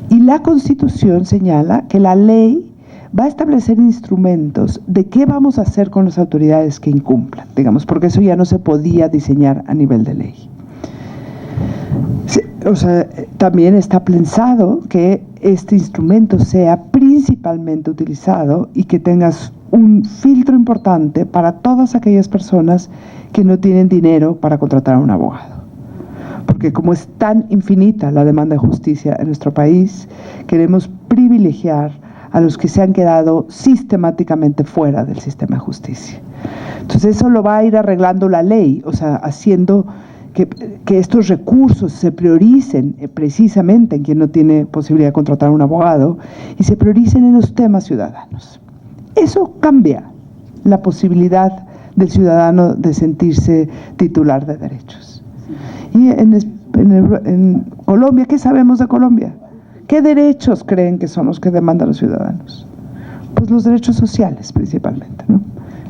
Y la Constitución señala que la ley va a establecer instrumentos de qué vamos a hacer con las autoridades que incumplan, digamos, porque eso ya no se podía diseñar a nivel de ley. O sea, también está pensado que este instrumento sea principalmente utilizado y que tengas un filtro importante para todas aquellas personas que no tienen dinero para contratar a un abogado. Porque como es tan infinita la demanda de justicia en nuestro país, queremos privilegiar a los que se han quedado sistemáticamente fuera del sistema de justicia. Entonces eso lo va a ir arreglando la ley, o sea, haciendo que estos recursos se prioricen precisamente en quien no tiene posibilidad de contratar a un abogado y se prioricen en los temas ciudadanos. Eso cambia la posibilidad del ciudadano de sentirse titular de derechos. Y en Colombia, ¿qué sabemos de Colombia? ¿Qué derechos creen que son los que demandan los ciudadanos? Pues los derechos sociales principalmente, ¿no?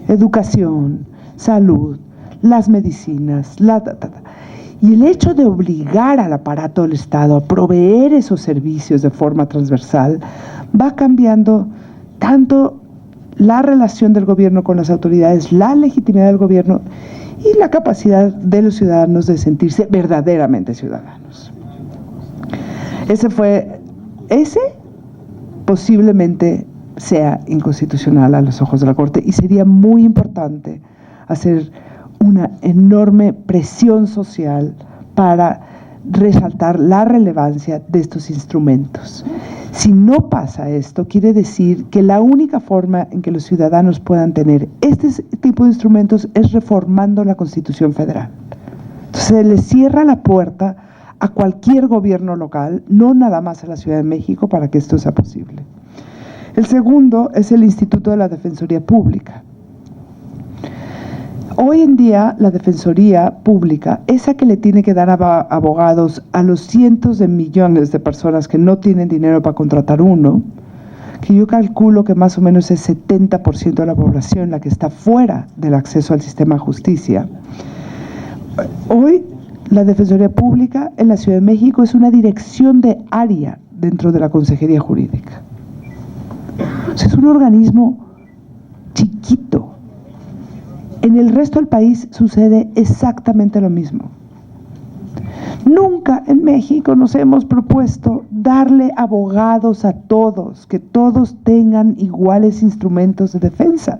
Educación, salud, las medicinas, y el hecho de obligar al aparato del Estado a proveer esos servicios de forma transversal va cambiando tanto la relación del gobierno con las autoridades, la legitimidad del gobierno y la capacidad de los ciudadanos de sentirse verdaderamente ciudadanos. Ese posiblemente sea inconstitucional a los ojos de la Corte y sería muy importante hacer una enorme presión social para resaltar la relevancia de estos instrumentos. Si no pasa esto, quiere decir que la única forma en que los ciudadanos puedan tener este tipo de instrumentos es reformando la Constitución Federal. Entonces, se les cierra la puerta a cualquier gobierno local, no nada más a la Ciudad de México, para que esto sea posible. El segundo es el Instituto de la Defensoría Pública. Hoy en día la Defensoría Pública, esa que le tiene que dar abogados a los cientos de millones de personas que no tienen dinero para contratar uno, que yo calculo que más o menos es 70% de la población la que está fuera del acceso al sistema de justicia. Hoy la Defensoría Pública en la Ciudad de México es una dirección de área dentro de la Consejería Jurídica. O sea, es un organismo chiquito. En el resto del país sucede exactamente lo mismo. Nunca en México nos hemos propuesto darle abogados a todos, que todos tengan iguales instrumentos de defensa.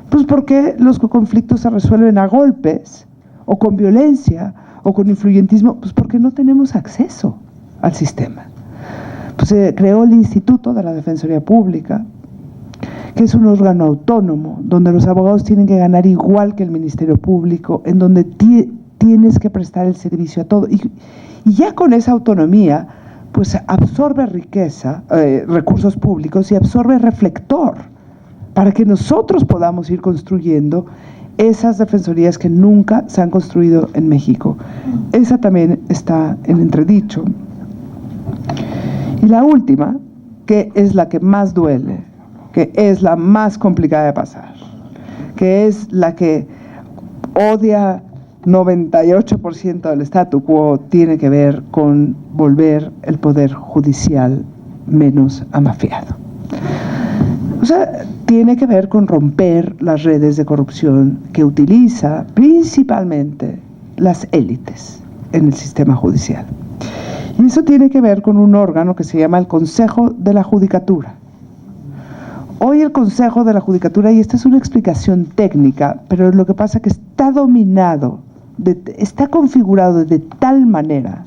Pues porque los conflictos se resuelven a golpes, o con violencia, o con influyentismo, pues porque no tenemos acceso al sistema. Pues se creó el Instituto de la Defensoría Pública, que es un órgano autónomo, donde los abogados tienen que ganar igual que el Ministerio Público, en donde tienes que prestar el servicio a todo. Y ya con esa autonomía, pues absorbe riqueza, recursos públicos y absorbe reflector, para que nosotros podamos ir construyendo esas defensorías que nunca se han construido en México. Esa también está en entredicho. Y la última, que es la que más duele, que es la más complicada de pasar, que es la que odia 98% del statu quo, tiene que ver con volver el poder judicial menos amafiado. O sea, tiene que ver con romper las redes de corrupción que utiliza principalmente las élites en el sistema judicial. Y eso tiene que ver con un órgano que se llama el Consejo de la Judicatura. Hoy el Consejo de la Judicatura, y esta es una explicación técnica, pero lo que pasa es que está dominado, está configurado de tal manera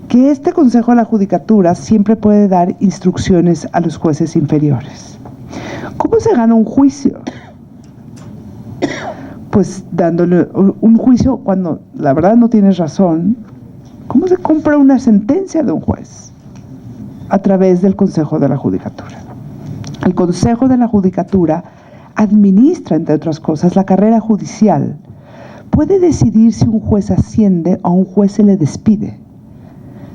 que este Consejo de la Judicatura siempre puede dar instrucciones a los jueces inferiores. ¿Cómo se gana un juicio? Pues dándole un juicio cuando la verdad no tienes razón. ¿Cómo se compra una sentencia de un juez? A través del Consejo de la Judicatura. El Consejo de la Judicatura administra, entre otras cosas, la carrera judicial. Puede decidir si un juez asciende o a un juez se le despide.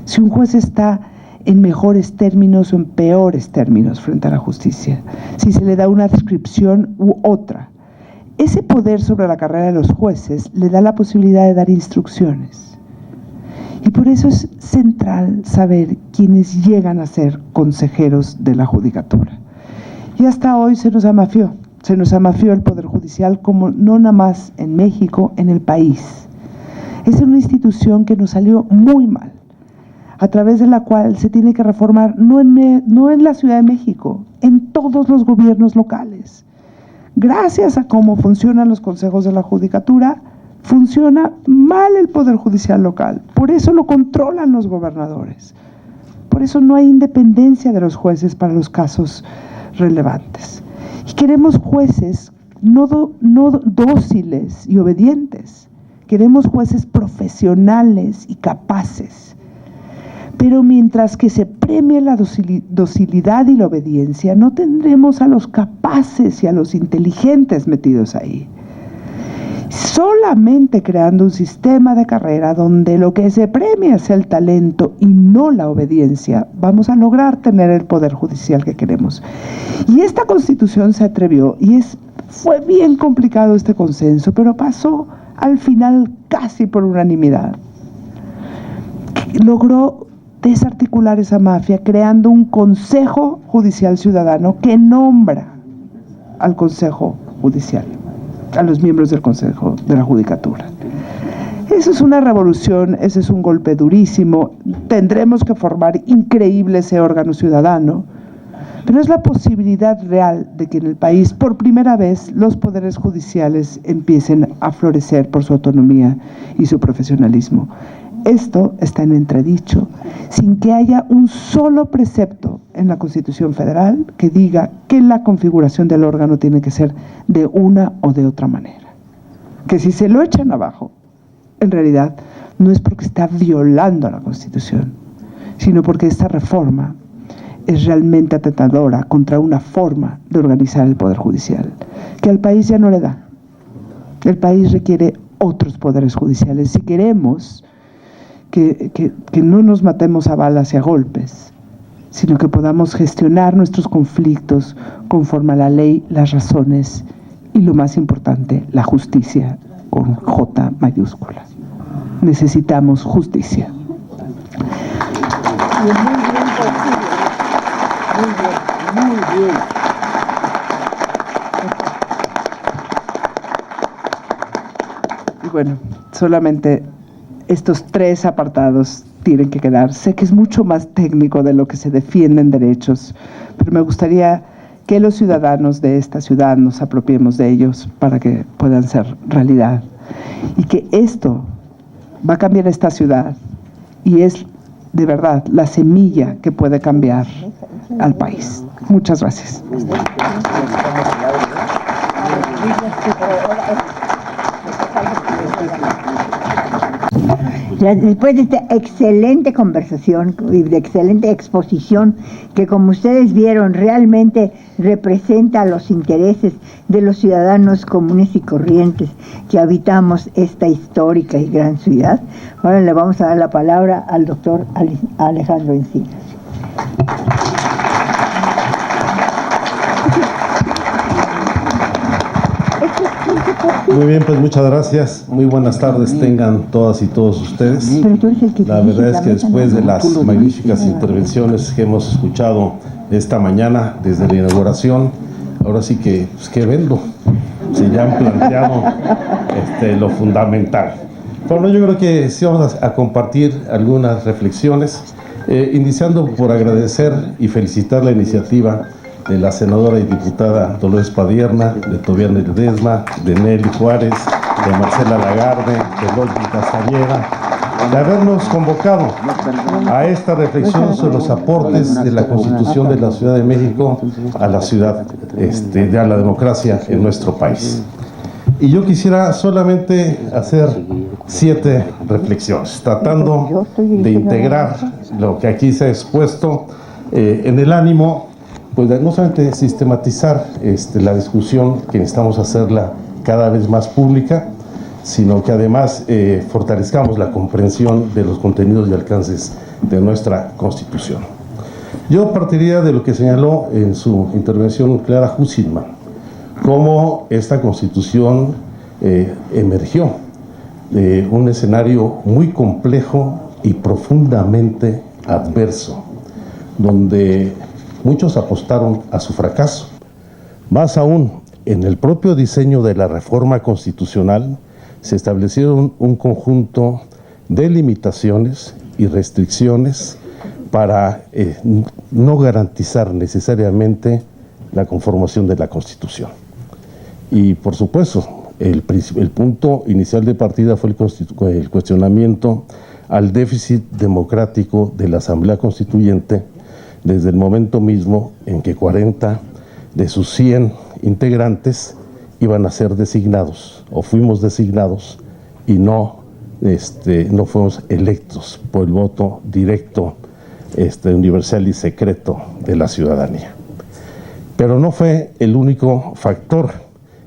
Si un juez está en mejores términos o en peores términos frente a la justicia. Si se le da una adscripción u otra. Ese poder sobre la carrera de los jueces le da la posibilidad de dar instrucciones. Y por eso es central saber quiénes llegan a ser consejeros de la judicatura. Y hasta hoy se nos amafió el Poder Judicial, como no nada más en México, en el país. Es una institución que nos salió muy mal, a través de la cual se tiene que reformar, no en la Ciudad de México, en todos los gobiernos locales. Gracias a cómo funcionan los consejos de la judicatura, funciona mal el Poder Judicial local. Por eso lo controlan los gobernadores. Por eso no hay independencia de los jueces para los casos relevantes. Y queremos jueces no dóciles y obedientes, queremos jueces profesionales y capaces. Pero mientras que se premie la docilidad y la obediencia, no tendremos a los capaces y a los inteligentes metidos ahí. Solamente creando un sistema de carrera donde lo que se premia es el talento y no la obediencia, vamos a lograr tener el poder judicial que queremos. Y esta Constitución se atrevió, y fue bien complicado este consenso, pero pasó al final casi por unanimidad. Logró desarticular esa mafia creando un Consejo Judicial Ciudadano que nombra al Consejo Judicial, a los miembros del Consejo de la Judicatura. Eso es una revolución, ese es un golpe durísimo. Tendremos que formar increíble ese órgano ciudadano, pero es la posibilidad real de que en el país, por primera vez, los poderes judiciales empiecen a florecer por su autonomía y su profesionalismo. Esto está en entredicho, sin que haya un solo precepto en la Constitución Federal que diga que la configuración del órgano tiene que ser de una o de otra manera. Que si se lo echan abajo, en realidad no es porque está violando la Constitución, sino porque esta reforma es realmente atentadora contra una forma de organizar el Poder Judicial, que al país ya no le da. El país requiere otros poderes judiciales si queremos que no nos matemos a balas y a golpes, sino que podamos gestionar nuestros conflictos conforme a la ley, las razones y, lo más importante, la justicia con J mayúscula. Necesitamos justicia. Muy bien. Y bueno, solamente estos 3 apartados tienen que quedar. Sé que es mucho más técnico de lo que se defienden derechos, pero me gustaría que los ciudadanos de esta ciudad nos apropiemos de ellos para que puedan ser realidad. Y que esto va a cambiar esta ciudad y es de verdad la semilla que puede cambiar al país. Muchas gracias. Después de esta excelente conversación y de excelente exposición que, como ustedes vieron, realmente representa los intereses de los ciudadanos comunes y corrientes que habitamos esta histórica y gran ciudad, ahora le vamos a dar la palabra al doctor Alejandro Encinas. Muy bien, pues muchas gracias. Muy buenas tardes tengan todas y todos ustedes. La verdad es que después de las magníficas intervenciones que hemos escuchado esta mañana desde la inauguración, ahora sí que, pues, ¿qué vendo? Se ya han planteado lo fundamental. Bueno, yo creo que sí vamos a compartir algunas reflexiones, iniciando por agradecer y felicitar la iniciativa de la senadora y diputada Dolores Padierna, de Tobias Ledesma, de Nelly Juárez, de Marcela Lagarde, de Lolvi Castañeda, de habernos convocado a esta reflexión sobre los aportes de la Constitución de la Ciudad de México a la ciudad, a la democracia en nuestro país. Y yo quisiera solamente hacer 7 reflexiones, tratando de integrar lo que aquí se ha expuesto en el ánimo, pues no solamente sistematizar la discusión, que necesitamos hacerla cada vez más pública, sino que además fortalezcamos la comprensión de los contenidos y alcances de nuestra Constitución. Yo partiría de lo que señaló en su intervención Clara Hussidman, cómo esta Constitución emergió de un escenario muy complejo y profundamente adverso, donde muchos apostaron a su fracaso. Más aún, en el propio diseño de la reforma constitucional se establecieron un conjunto de limitaciones y restricciones para no garantizar necesariamente la conformación de la Constitución. Y por supuesto, el punto inicial de partida fue el cuestionamiento al déficit democrático de la Asamblea Constituyente, desde el momento mismo en que 40 de sus 100 integrantes iban a ser designados, o fuimos designados, y no fuimos electos por el voto directo, universal y secreto de la ciudadanía. Pero no fue el único factor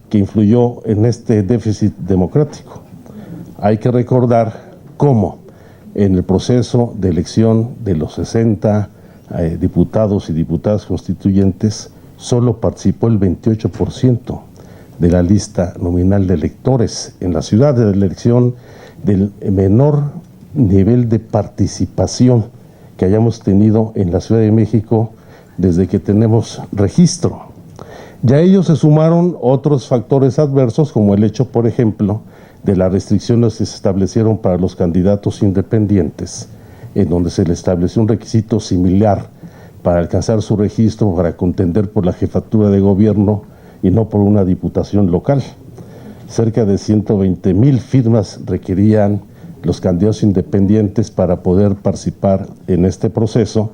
que influyó en este déficit democrático. Hay que recordar cómo en el proceso de elección de los 60 diputados y diputadas constituyentes solo participó el 28% de la lista nominal de electores en la ciudad, de la elección del menor nivel de participación que hayamos tenido en la Ciudad de México desde que tenemos registro. Ya a ellos se sumaron otros factores adversos, como el hecho, por ejemplo, de las restricciones que se establecieron para los candidatos independientes, en donde se le estableció un requisito similar para alcanzar su registro, para contender por la jefatura de gobierno y no por una diputación local. Cerca de 120,000 firmas requerían los candidatos independientes para poder participar en este proceso,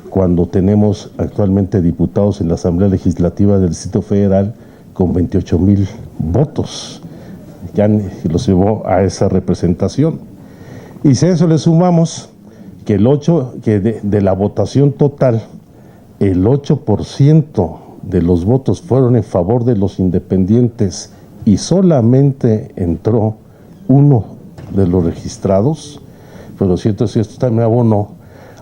cuando tenemos actualmente diputados en la Asamblea Legislativa del Distrito Federal con 28,000 votos. Ya los llevó a esa representación. Y si a eso le sumamos que de la votación total, el 8% de los votos fueron en favor de los independientes y solamente entró uno de los registrados, pero lo cierto es que esto también abonó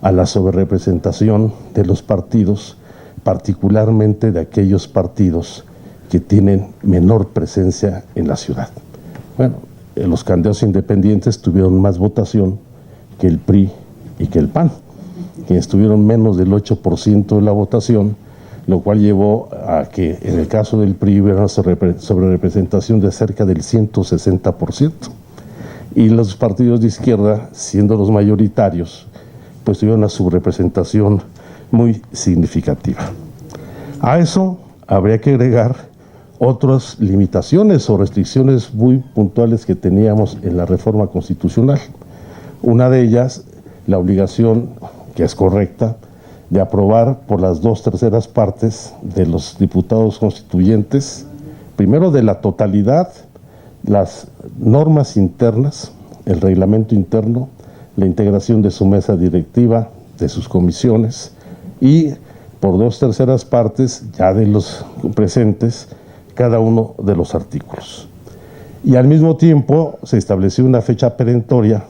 a la sobrerepresentación de los partidos, particularmente de aquellos partidos que tienen menor presencia en la ciudad. Bueno, los candidatos independientes tuvieron más votación que el PRI y que el PAN, quienes tuvieron menos del 8% de la votación, lo cual llevó a que en el caso del PRI hubiera una sobrerepresentación de cerca del 160%. Y los partidos de izquierda, siendo los mayoritarios, pues tuvieron una subrepresentación muy significativa. A eso habría que agregar otras limitaciones o restricciones muy puntuales que teníamos en la reforma constitucional. Una de ellas, la obligación, que es correcta, de aprobar por las 2/3 partes de los diputados constituyentes, primero de la totalidad, las normas internas, el reglamento interno, la integración de su mesa directiva, de sus comisiones, y por 2/3 partes, ya de los presentes, cada uno de los artículos. Y al mismo tiempo se estableció una fecha perentoria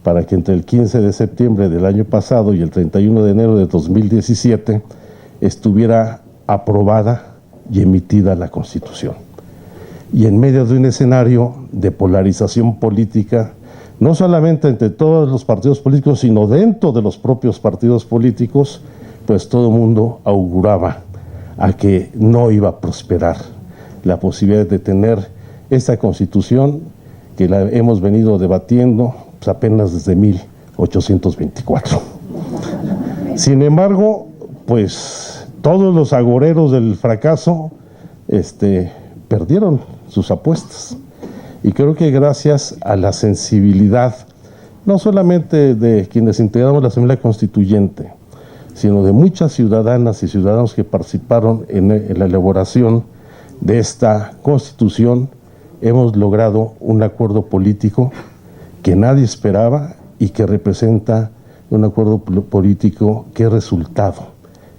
para que entre el 15 de septiembre del año pasado y el 31 de enero de 2017 estuviera aprobada y emitida la Constitución. Y en medio de un escenario de polarización política, no solamente entre todos los partidos políticos, sino dentro de los propios partidos políticos, pues todo el mundo auguraba a que no iba a prosperar la posibilidad de tener esta Constitución que la hemos venido debatiendo pues apenas desde 1824. Sin embargo, pues todos los agoreros del fracaso perdieron sus apuestas. Y creo que gracias a la sensibilidad, no solamente de quienes integramos la Asamblea Constituyente, sino de muchas ciudadanas y ciudadanos que participaron en la elaboración de esta Constitución, hemos logrado un acuerdo político que nadie esperaba y que representa un acuerdo político que es resultado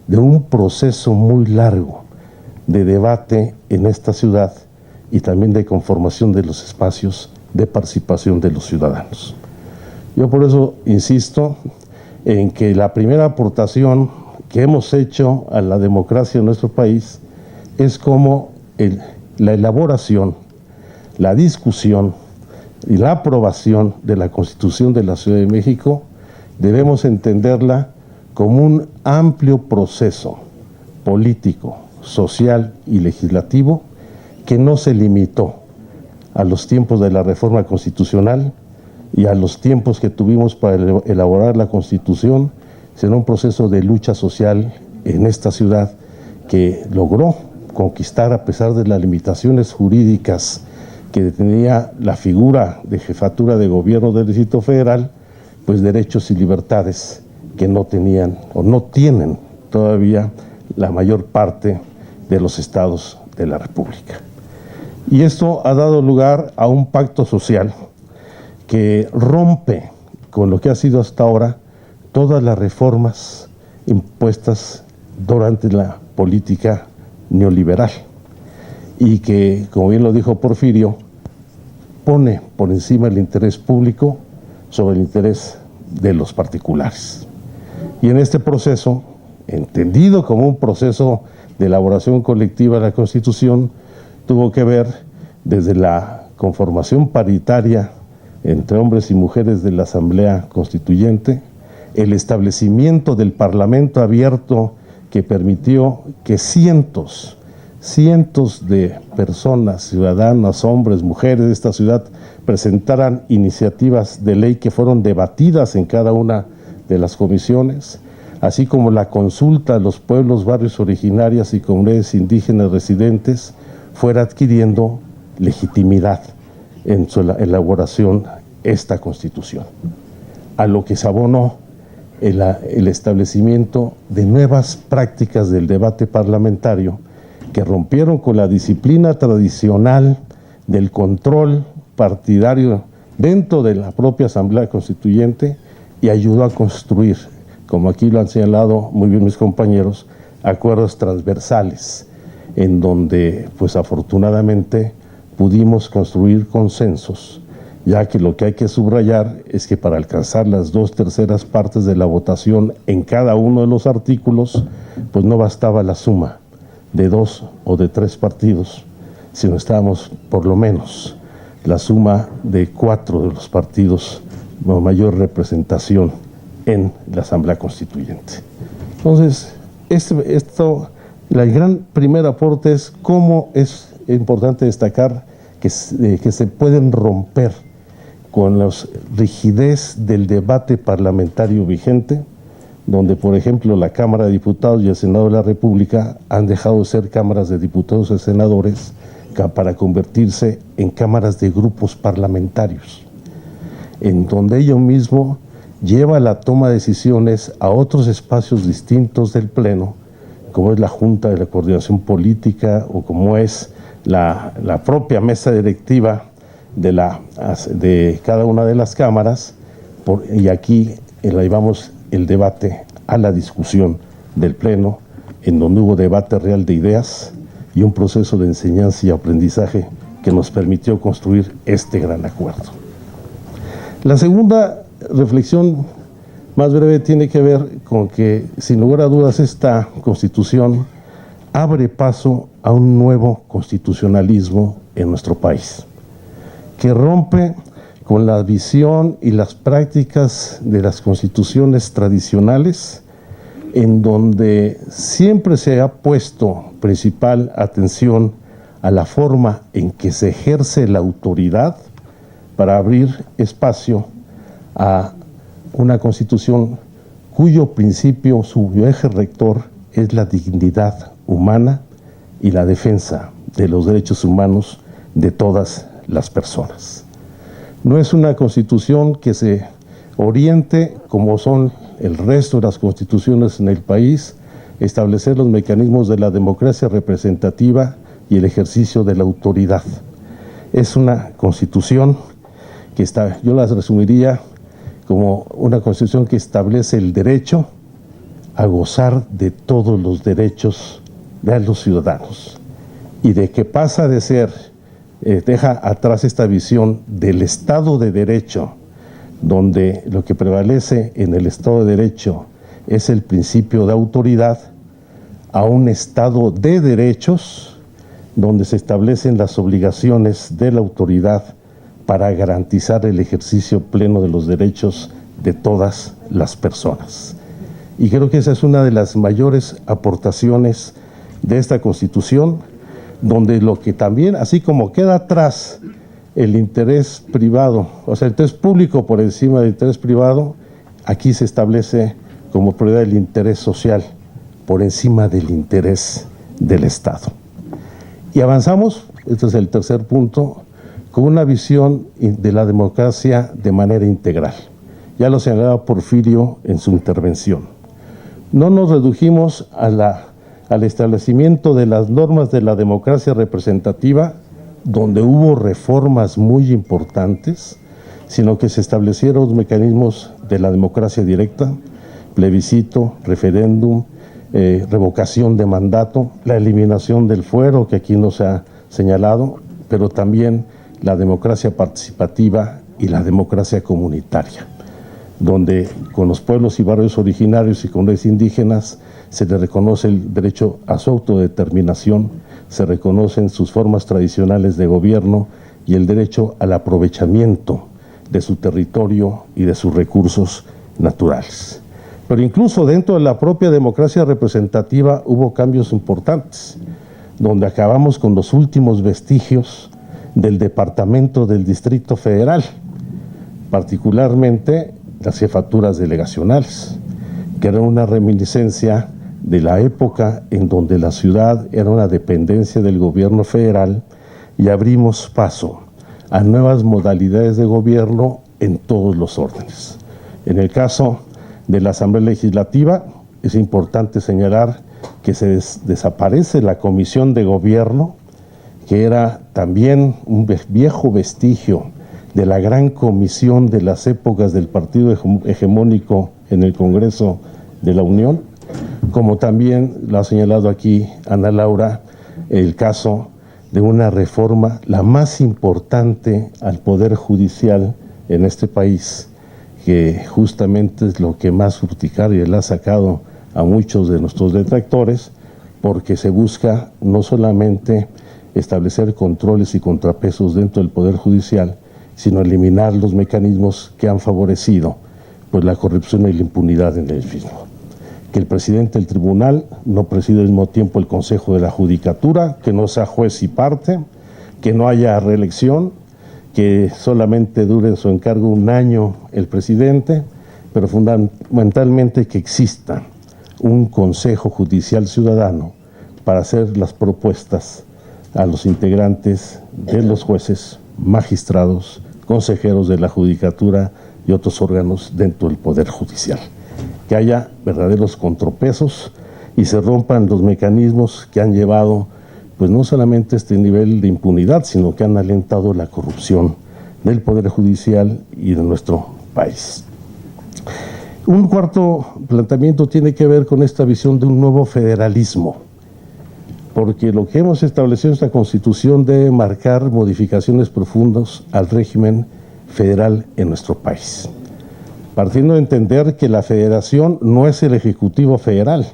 de un proceso muy largo de debate en esta ciudad y también de conformación de los espacios de participación de los ciudadanos. Yo por eso insisto en que la primera aportación que hemos hecho a la democracia en nuestro país es como la elaboración, la discusión y la aprobación de la Constitución de la Ciudad de México. Debemos entenderla como un amplio proceso político, social y legislativo que no se limitó a los tiempos de la reforma constitucional y a los tiempos que tuvimos para elaborar la Constitución, sino un proceso de lucha social en esta ciudad que logró conquistar, a pesar de las limitaciones jurídicas que tenía la figura de jefatura de gobierno del Distrito Federal, pues derechos y libertades que no tenían o no tienen todavía la mayor parte de los estados de la República. Y esto ha dado lugar a un pacto social que rompe con lo que ha sido hasta ahora todas las reformas impuestas durante la política neoliberal y que, como bien lo dijo Porfirio, pone por encima el interés público sobre el interés de los particulares. Y en este proceso, entendido como un proceso de elaboración colectiva de la Constitución, tuvo que ver desde la conformación paritaria entre hombres y mujeres de la Asamblea Constituyente, el establecimiento del Parlamento abierto que permitió que cientos de personas, ciudadanas, hombres, mujeres de esta ciudad, presentaran iniciativas de ley que fueron debatidas en cada una de las comisiones, así como la consulta a los pueblos, barrios originarios y comunidades indígenas residentes, fuera adquiriendo legitimidad en su elaboración esta Constitución, a lo que se abonó el establecimiento de nuevas prácticas del debate parlamentario que rompieron con la disciplina tradicional del control partidario dentro de la propia Asamblea Constituyente y ayudó a construir, como aquí lo han señalado muy bien mis compañeros, acuerdos transversales, en donde pues afortunadamente pudimos construir consensos, ya que lo que hay que subrayar es que para alcanzar las 2/3 partes de la votación en cada uno de los artículos, pues no bastaba la suma de 2 o de 3 partidos, sino estábamos por lo menos la suma de 4 de los partidos con mayor representación en la Asamblea Constituyente. Entonces, el gran primer aporte es cómo es importante destacar que se pueden romper con la rigidez del debate parlamentario vigente, donde, por ejemplo, la Cámara de Diputados y el Senado de la República han dejado de ser cámaras de diputados y senadores para convertirse en cámaras de grupos parlamentarios, en donde ello mismo lleva la toma de decisiones a otros espacios distintos del Pleno, como es la Junta de la Coordinación Política o como es la propia mesa directiva de cada una de las cámaras, y aquí llevamos el debate a la discusión del Pleno, en donde hubo debate real de ideas y un proceso de enseñanza y aprendizaje que nos permitió construir este gran acuerdo. La segunda reflexión más breve tiene que ver con que, sin lugar a dudas, esta Constitución abre paso a un nuevo constitucionalismo en nuestro país, que rompe con la visión y las prácticas de las constituciones tradicionales, en donde siempre se ha puesto principal atención a la forma en que se ejerce la autoridad para abrir espacio a una constitución cuyo principio, su eje rector, es la dignidad humana y la defensa de los derechos humanos de todas las personas. No es una constitución que se oriente, como son el resto de las constituciones en el país, establecer los mecanismos de la democracia representativa y el ejercicio de la autoridad. Es una constitución que yo las resumiría como una constitución que establece el derecho a gozar de todos los derechos de los ciudadanos, y de que pasa de ser, deja atrás esta visión del Estado de Derecho, donde lo que prevalece en el Estado de Derecho es el principio de autoridad, a un Estado de derechos, donde se establecen las obligaciones de la autoridad para garantizar el ejercicio pleno de los derechos de todas las personas. Y creo que esa es una de las mayores aportaciones de esta Constitución, donde lo que también, así como queda atrás el interés privado, o sea, el interés público por encima del interés privado, aquí se establece como prioridad el interés social por encima del interés del Estado. Y avanzamos, este es el tercer punto, con una visión de la democracia de manera integral. Ya lo señalaba Porfirio en su intervención. No nos redujimos al establecimiento de las normas de la democracia representativa, donde hubo reformas muy importantes, sino que se establecieron los mecanismos de la democracia directa, plebiscito, referéndum, revocación de mandato, la eliminación del fuero, que aquí no se ha señalado, pero también la democracia participativa y la democracia comunitaria, donde con los pueblos y barrios originarios y con los indígenas se les reconoce el derecho a su autodeterminación, se reconocen sus formas tradicionales de gobierno y el derecho al aprovechamiento de su territorio y de sus recursos naturales. Pero incluso dentro de la propia democracia representativa hubo cambios importantes, donde acabamos con los últimos vestigios del departamento del Distrito Federal, particularmente las jefaturas delegacionales, que era una reminiscencia de la época en donde la ciudad era una dependencia del gobierno federal y abrimos paso a nuevas modalidades de gobierno en todos los órdenes. En el caso de la Asamblea Legislativa, es importante señalar que se desaparece la Comisión de Gobierno, que era también un viejo vestigio de la gran comisión de las épocas del partido hegemónico en el Congreso de la Unión, como también lo ha señalado aquí Ana Laura, el caso de una reforma, la más importante al Poder Judicial en este país, que justamente es lo que más urticaria le ha sacado a muchos de nuestros detractores, porque se busca no solamente establecer controles y contrapesos dentro del Poder Judicial, sino eliminar los mecanismos que han favorecido pues, la corrupción y la impunidad en el mismo. Que el presidente del tribunal no presida al mismo tiempo el Consejo de la Judicatura, que no sea juez y parte, que no haya reelección, que solamente dure en su encargo 1 año el presidente, pero fundamentalmente que exista un Consejo Judicial Ciudadano para hacer las propuestas a los integrantes de los jueces, magistrados, consejeros de la Judicatura y otros órganos dentro del Poder Judicial. Que haya verdaderos contrapesos y se rompan los mecanismos que han llevado pues no solamente este nivel de impunidad, sino que han alentado la corrupción del Poder Judicial y de nuestro país. Un cuarto planteamiento tiene que ver con esta visión de un nuevo federalismo, porque lo que hemos establecido en esta Constitución debe marcar modificaciones profundas al régimen federal en nuestro país, partiendo de entender que la federación no es el Ejecutivo Federal,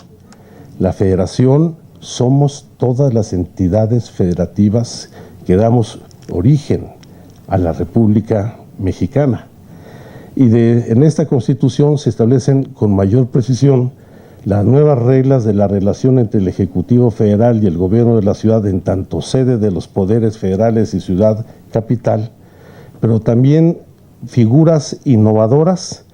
la federación somos todas las entidades federativas que damos origen a la República Mexicana. Y en esta Constitución se establecen con mayor precisión las nuevas reglas de la relación entre el Ejecutivo Federal y el Gobierno de la ciudad en tanto sede de los poderes federales y ciudad capital, pero también figuras innovadoras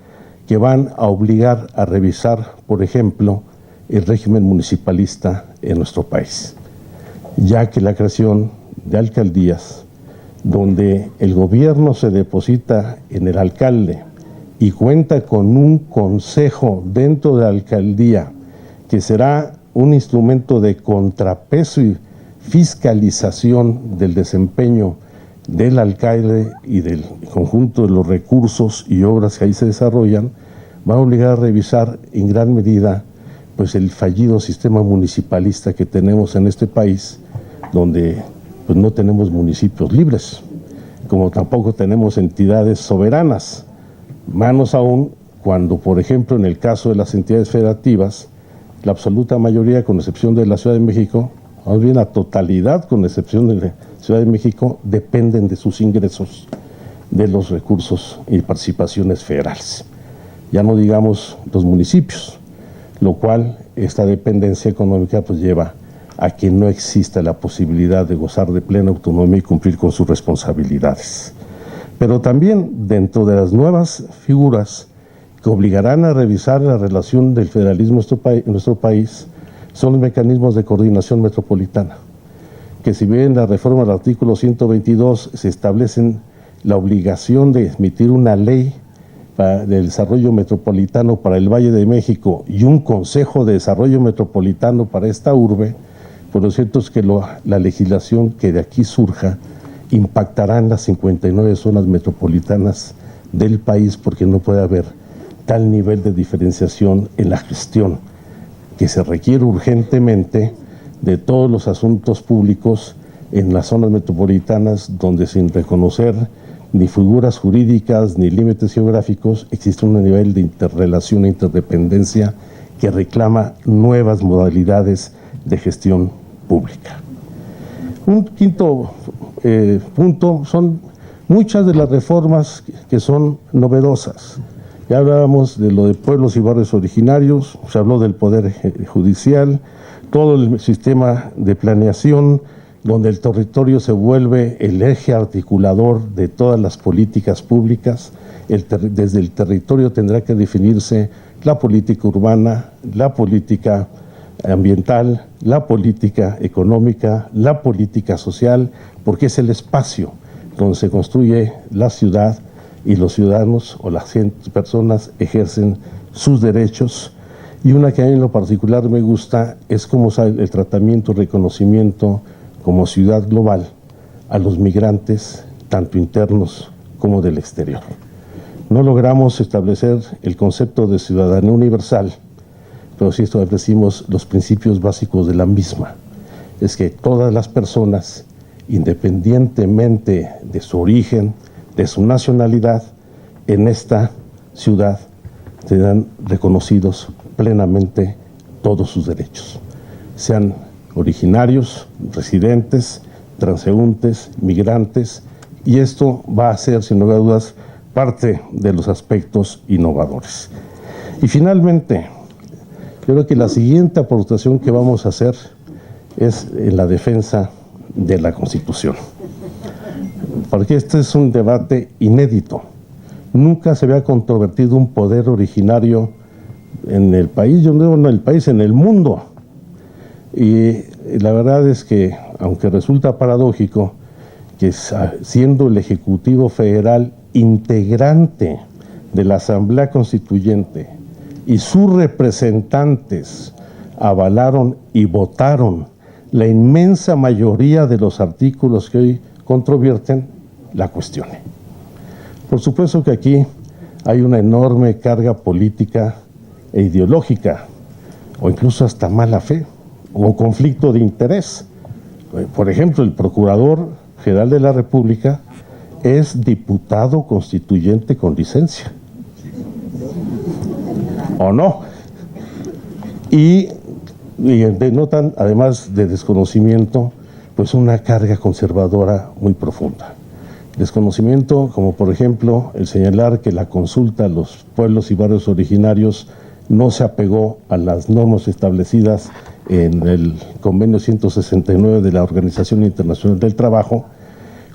que van a obligar a revisar, por ejemplo, el régimen municipalista en nuestro país, ya que la creación de alcaldías, donde el gobierno se deposita en el alcalde y cuenta con un consejo dentro de la alcaldía, que será un instrumento de contrapeso y fiscalización del desempeño del alcalde y del conjunto de los recursos y obras que ahí se desarrollan, va a obligar a revisar en gran medida pues el fallido sistema municipalista que tenemos en este país, donde pues no tenemos municipios libres, como tampoco tenemos entidades soberanas, menos aún cuando, por ejemplo, en el caso de las entidades federativas, la absoluta mayoría, con excepción de la Ciudad de México, más bien la totalidad, con excepción de la Ciudad de México, dependen de sus ingresos, de los recursos y participaciones federales. Ya no digamos los municipios, lo cual esta dependencia económica pues lleva a que no exista la posibilidad de gozar de plena autonomía y cumplir con sus responsabilidades. Pero también dentro de las nuevas figuras que obligarán a revisar la relación del federalismo en nuestro país son los mecanismos de coordinación metropolitana, que si bien la reforma del artículo 122 se establecen la obligación de emitir una ley del desarrollo metropolitano para el Valle de México y un Consejo de Desarrollo Metropolitano para esta urbe, pues lo cierto es que la legislación que de aquí surja impactará en las 59 zonas metropolitanas del país, porque no puede haber tal nivel de diferenciación en la gestión que se requiere urgentemente de todos los asuntos públicos en las zonas metropolitanas, donde sin reconocer ni figuras jurídicas ni límites geográficos existe un nivel de interrelación e interdependencia que reclama nuevas modalidades de gestión pública. Un quinto punto son muchas de las reformas que son novedosas. Ya hablábamos de lo de pueblos y barrios originarios, se habló del poder judicial, todo el sistema de planeación, donde el territorio se vuelve el eje articulador de todas las políticas públicas. Desde el territorio tendrá que definirse la política urbana, la política ambiental, la política económica, la política social, porque es el espacio donde se construye la ciudad y los ciudadanos o las personas ejercen sus derechos. Y una que a mí en lo particular me gusta es cómo el tratamiento y reconocimiento como ciudad global a los migrantes, tanto internos como del exterior. No logramos establecer el concepto de ciudadanía universal, pero sí establecimos los principios básicos de la misma. Es que todas las personas, independientemente de su origen, de su nacionalidad, en esta ciudad serán reconocidos plenamente todos sus derechos, sean originarios, residentes, transeúntes, migrantes, y esto va a ser, sin lugar a dudas, parte de los aspectos innovadores. Y finalmente, yo creo que la siguiente aportación que vamos a hacer es en la defensa de la Constitución, porque este es un debate inédito. Nunca se había controvertido un poder originario en el país, yo no en el país, en el mundo. Y la verdad es que, aunque resulta paradójico, que siendo el Ejecutivo Federal integrante de la Asamblea Constituyente y sus representantes avalaron y votaron la inmensa mayoría de los artículos que hoy controvierten, la cuestione. Por supuesto que aquí hay una enorme carga política e ideológica, o incluso hasta mala fe, o conflicto de interés. Por ejemplo, el Procurador General de la República es diputado constituyente con licencia, ¿o no? Y denotan, además de desconocimiento, pues una carga conservadora muy profunda. Desconocimiento, como por ejemplo el señalar que la consulta a los pueblos y barrios originarios no se apegó a las normas establecidas en el convenio 169 de la Organización Internacional del Trabajo,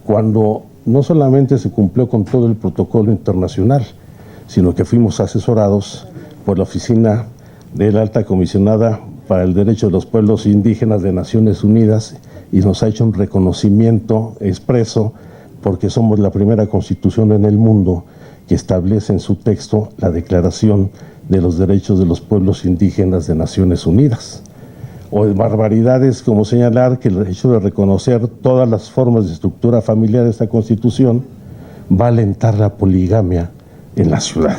cuando no solamente se cumplió con todo el protocolo internacional, sino que fuimos asesorados por la Oficina de la Alta Comisionada para el Derecho de los Pueblos Indígenas de Naciones Unidas, y nos ha hecho un reconocimiento expreso porque somos la primera constitución en el mundo que establece en su texto la Declaración de los Derechos de los Pueblos Indígenas de Naciones Unidas. O barbaridades como señalar que el hecho de reconocer todas las formas de estructura familiar de esta Constitución va a alentar la poligamia en la ciudad.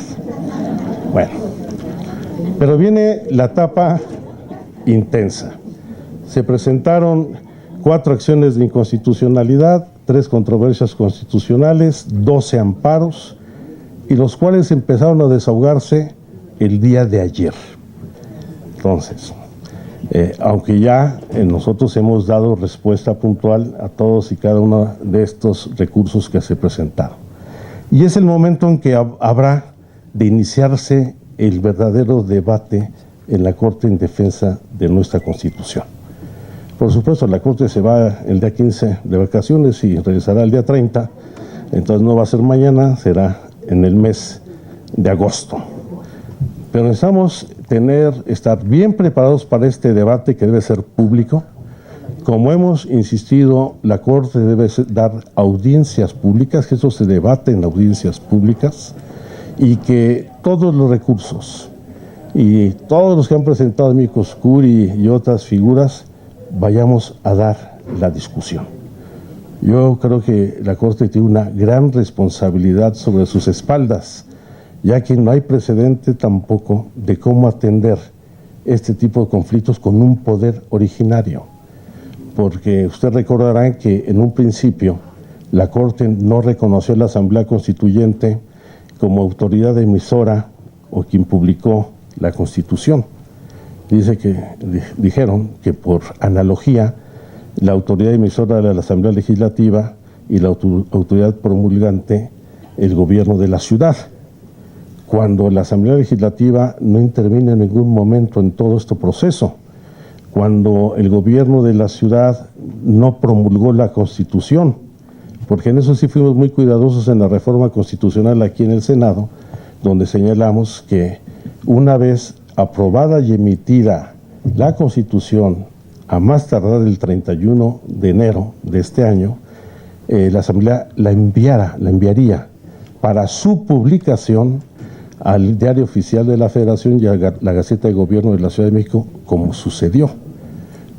Bueno, pero viene la etapa intensa. Se presentaron 4 acciones de inconstitucionalidad, 3 controversias constitucionales, 12 amparos, y los cuales empezaron a desahogarse el día de ayer. Entonces, aunque ya nosotros hemos dado respuesta puntual a todos y cada uno de estos recursos que se presentaron. Y es el momento en que habrá de iniciarse el verdadero debate en la Corte en defensa de nuestra Constitución. Por supuesto, la Corte se va el día 15 de vacaciones y regresará el día 30, entonces no va a ser mañana, será en el mes de agosto. Pero necesitamos estar bien preparados para este debate que debe ser público. Como hemos insistido, la Corte debe dar audiencias públicas, que eso se debate en audiencias públicas, y que todos los recursos y todos los que han presentado Amicus Curiae y otras figuras vayamos a dar la discusión. Yo creo que la Corte tiene una gran responsabilidad sobre sus espaldas, ya que no hay precedente tampoco de cómo atender este tipo de conflictos con un poder originario. Porque usted recordará que en un principio la Corte no reconoció a la Asamblea Constituyente como autoridad emisora o quien publicó la Constitución. Dijeron que por analogía la autoridad emisora de la Asamblea Legislativa y la autoridad promulgante el gobierno de la ciudad, cuando la Asamblea Legislativa no interviene en ningún momento en todo este proceso, cuando el gobierno de la ciudad no promulgó la Constitución, porque en eso sí fuimos muy cuidadosos en la reforma constitucional aquí en el Senado, donde señalamos que una vez aprobada y emitida la Constitución, a más tardar el 31 de enero de este año, la Asamblea la enviaría para su publicación al Diario Oficial de la Federación y a la Gaceta de Gobierno de la Ciudad de México, como sucedió,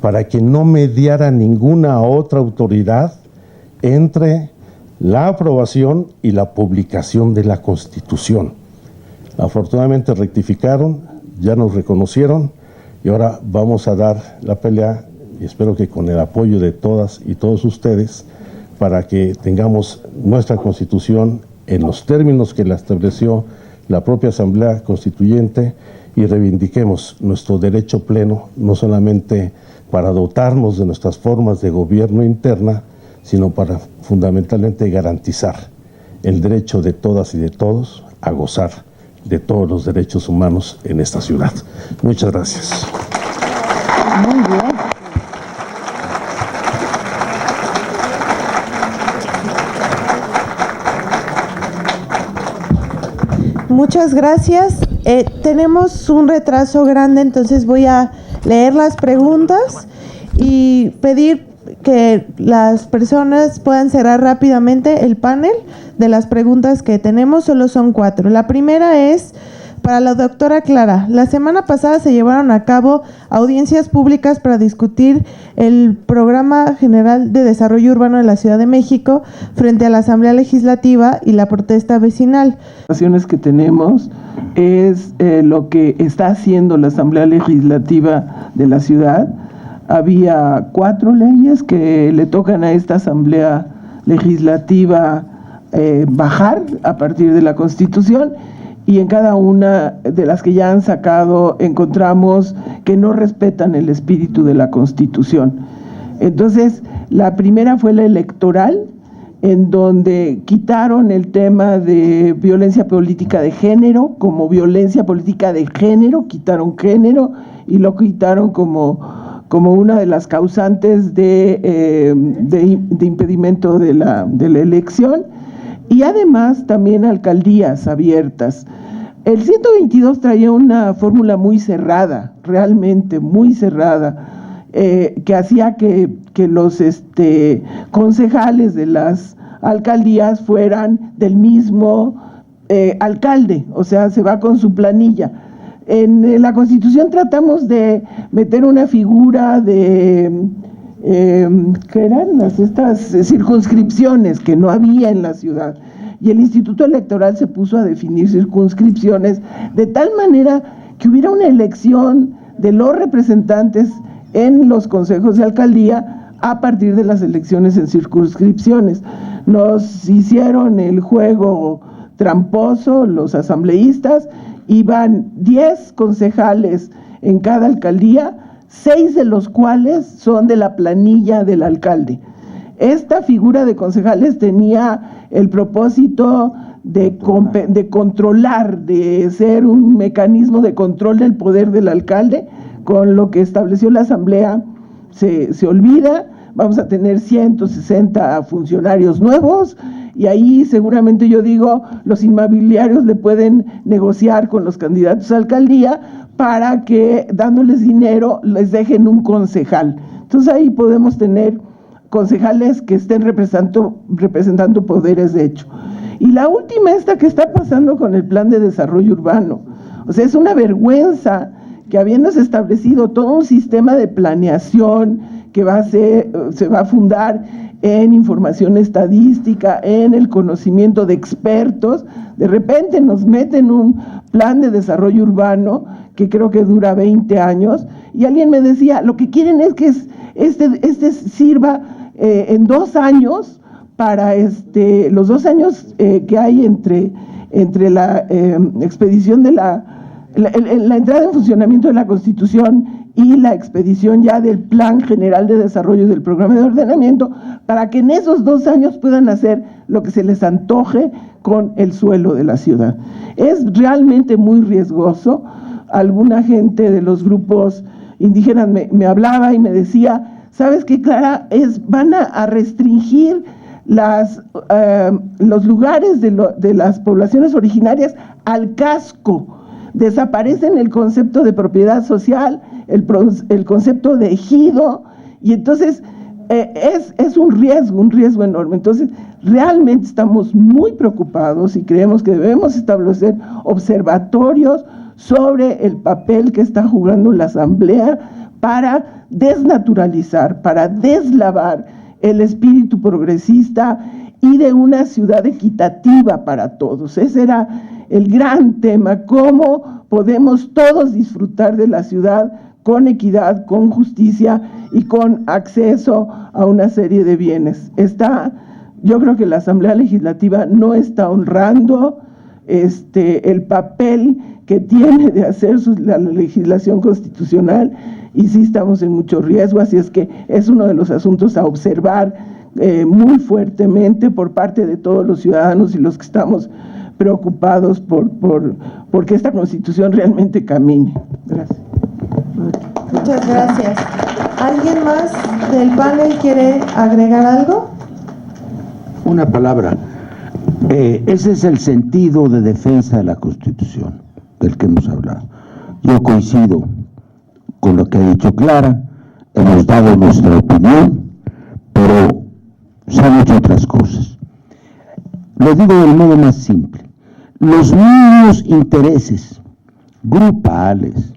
para que no mediara ninguna otra autoridad entre la aprobación y la publicación de la Constitución. Afortunadamente rectificaron, ya nos reconocieron y ahora vamos a dar la pelea, y espero que con el apoyo de todas y todos ustedes, para que tengamos nuestra Constitución en los términos que la estableció la propia Asamblea Constituyente y reivindiquemos nuestro derecho pleno, no solamente para dotarnos de nuestras formas de gobierno interna, sino para fundamentalmente garantizar el derecho de todas y de todos a gozar de todos los derechos humanos en esta ciudad. Muchas gracias. Muy bien. Muchas gracias. Tenemos un retraso grande, entonces voy a leer las preguntas y pedir que las personas puedan cerrar rápidamente el panel de las preguntas que tenemos. Solo son 4. La primera es para la doctora Clara. La semana pasada se llevaron a cabo audiencias públicas para discutir el Programa General de Desarrollo Urbano de la Ciudad de México frente a la Asamblea Legislativa y la protesta vecinal. Las acciones que tenemos es lo que está haciendo la Asamblea Legislativa de la ciudad. Había 4 leyes que le tocan a esta Asamblea Legislativa bajar a partir de la Constitución, y en cada una de las que ya han sacado encontramos que no respetan el espíritu de la Constitución. Entonces, la primera fue la electoral, en donde quitaron el tema de violencia política de género como violencia política de género, quitaron género y lo quitaron como una de las causantes de impedimento de la elección, y además también alcaldías abiertas. El 122 traía una fórmula muy cerrada, realmente muy cerrada, que hacía que los concejales de las alcaldías fueran del mismo alcalde, o sea, se va con su planilla. En la Constitución tratamos de meter una figura de, ¿qué eran? Estas circunscripciones que no había en la ciudad. Y el Instituto Electoral se puso a definir circunscripciones de tal manera que hubiera una elección de los representantes en los consejos de alcaldía a partir de las elecciones en circunscripciones. Nos hicieron el juego tramposo los asambleístas. Iban 10 concejales en cada alcaldía, 6 de los cuales son de la planilla del alcalde. Esta figura de concejales tenía el propósito de controlar, de ser un mecanismo de control del poder del alcalde. Con lo que estableció la Asamblea se olvida. Vamos a tener 160 funcionarios nuevos, y ahí seguramente, yo digo, los inmobiliarios le pueden negociar con los candidatos a alcaldía para que, dándoles dinero, les dejen un concejal. Entonces ahí podemos tener concejales que estén representando poderes de hecho. Y la última, esta que está pasando con el Plan de Desarrollo Urbano. O sea, es una vergüenza que, habiéndose establecido todo un sistema de planeación que se va a fundar en información estadística, en el conocimiento de expertos. De repente nos meten un plan de desarrollo urbano que creo que dura 20 años, y alguien me decía, lo que quieren es que este sirva en 2 años, para los 2 años que hay entre la expedición de la entrada en funcionamiento de la Constitución y la expedición ya del Plan General de Desarrollo del Programa de Ordenamiento, para que en esos 2 años puedan hacer lo que se les antoje con el suelo de la ciudad. Es realmente muy riesgoso. Alguna gente de los grupos indígenas me hablaba y me decía, ¿sabes qué, Clara? Van a restringir los lugares de las poblaciones originarias al casco. Desaparecen el concepto de propiedad social, el concepto de ejido, y entonces es un riesgo enorme. Entonces realmente estamos muy preocupados y creemos que debemos establecer observatorios sobre el papel que está jugando la Asamblea para desnaturalizar, para deslavar el espíritu progresista y de una ciudad equitativa para todos. Ese era el gran tema, cómo podemos todos disfrutar de la ciudad con equidad, con justicia y con acceso a una serie de bienes. Yo creo que la Asamblea Legislativa no está honrando el papel que tiene de hacer la legislación constitucional, y sí estamos en mucho riesgo, así es que es uno de los asuntos a observar muy fuertemente por parte de todos los ciudadanos y los que estamos preocupados por que esta Constitución realmente camine. Gracias. Muchas gracias. ¿Alguien más del panel quiere agregar algo? Una palabra. Ese es el sentido de defensa de la Constitución del que hemos hablado. Yo coincido con lo que ha dicho Clara, hemos dado nuestra opinión, pero se han hecho otras cosas. Lo digo del modo más simple. Los mismos intereses grupales,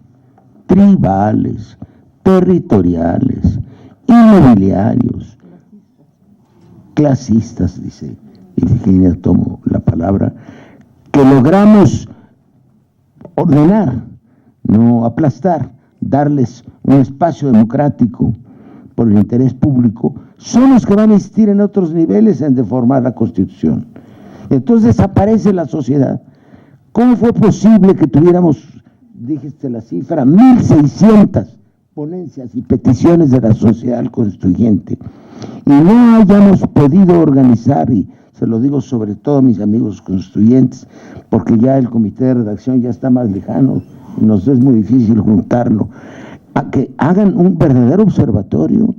tribales, territoriales, inmobiliarios, clasistas, dice Ifigenia, tomo la palabra, que logramos ordenar, no aplastar, darles un espacio democrático por el interés público, son los que van a insistir en otros niveles en deformar la Constitución. Entonces desaparece la sociedad. ¿Cómo fue posible que tuviéramos, dijiste la cifra, 1.600 ponencias y peticiones de la sociedad constituyente y no hayamos podido organizar, y se lo digo sobre todo a mis amigos constituyentes, porque ya el comité de redacción ya está más lejano, nos es muy difícil juntarlo, a que hagan un verdadero observatorio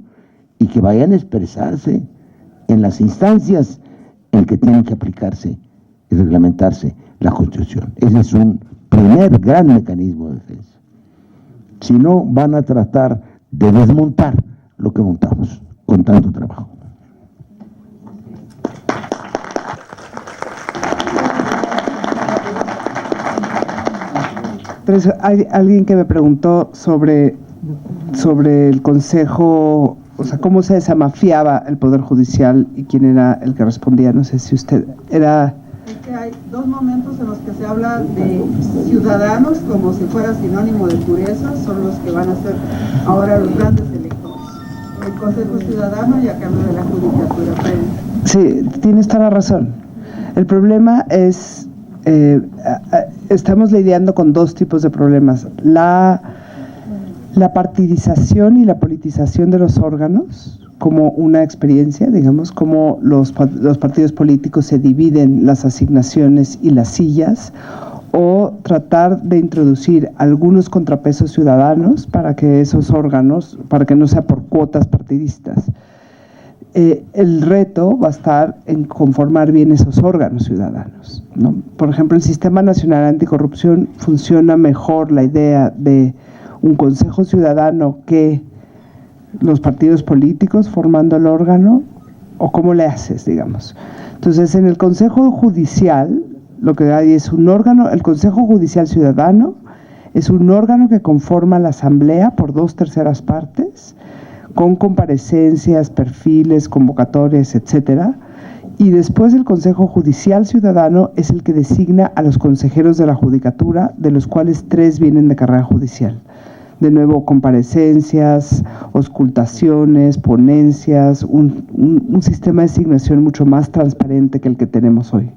y que vayan a expresarse en las instancias en que tienen que aplicarse y reglamentarse la Constitución. Ese es un primer gran mecanismo de defensa. Si no, van a tratar de desmontar lo que montamos con tanto trabajo. Entonces, hay alguien que me preguntó sobre el Consejo, o sea, cómo se desamafiaba el Poder Judicial y quién era el que respondía. No sé si usted era... Es que hay 2 momentos en los que se habla de ciudadanos como si fuera sinónimo de pureza, son los que van a ser ahora los grandes electores. El Consejo Ciudadano y a cambio de la Judicatura Plena. Sí, tienes toda la razón. El problema es... estamos lidiando con 2 tipos de problemas. La partidización y la politización de los órganos como una experiencia, digamos, como los partidos políticos se dividen las asignaciones y las sillas, o tratar de introducir algunos contrapesos ciudadanos para que esos órganos, para que no sea por cuotas partidistas. El reto va a estar en conformar bien esos órganos ciudadanos, ¿no? Por ejemplo, el Sistema Nacional Anticorrupción funciona mejor la idea de un consejo ciudadano que los partidos políticos formando el órgano, o cómo le haces, digamos. Entonces, en el Consejo Judicial, lo que hay es un órgano, el Consejo Judicial Ciudadano es un órgano que conforma la Asamblea por 2/3 partes, con comparecencias, perfiles, convocatorias, etcétera. Y después el Consejo Judicial Ciudadano es el que designa a los consejeros de la Judicatura, de los cuales 3 vienen de carrera judicial. De nuevo, comparecencias, auscultaciones, ponencias, un sistema de designación mucho más transparente que el que tenemos hoy.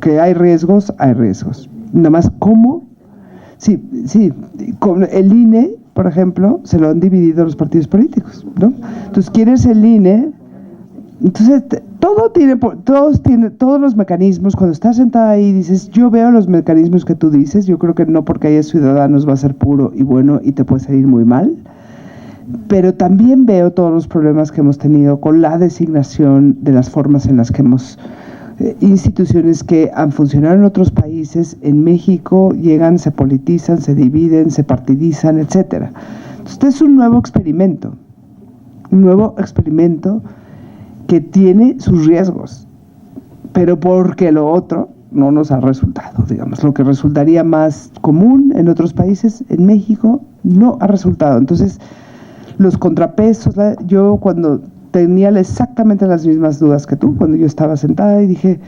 Que hay riesgos, hay riesgos. Nada más, ¿cómo? Sí, con el INE, por ejemplo, se lo han dividido los partidos políticos, ¿no? Entonces, ¿quieres el INE? Entonces, todos los mecanismos, cuando estás sentada ahí dices, yo veo los mecanismos que tú dices, yo creo que no porque haya ciudadanos va a ser puro y bueno y te puede salir muy mal, pero también veo todos los problemas que hemos tenido con la designación de las formas en las que hemos, instituciones que han funcionado en otros países, en México llegan, se politizan, se dividen, se partidizan, etcétera. Entonces, es un nuevo experimento que tiene sus riesgos, pero porque lo otro no nos ha resultado, digamos, lo que resultaría más común en otros países, en México no ha resultado. Entonces, los contrapesos, yo cuando tenía exactamente las mismas dudas que tú, cuando yo estaba sentada y dije,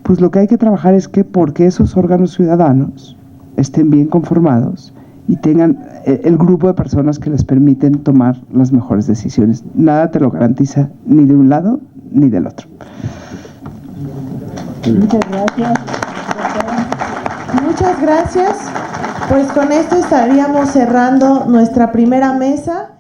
pues lo que hay que trabajar es que porque esos órganos ciudadanos estén bien conformados y tengan el grupo de personas que les permiten tomar las mejores decisiones. Nada te lo garantiza ni de un lado ni del otro. Muchas gracias. Muchas gracias. Pues con esto estaríamos cerrando nuestra primera mesa.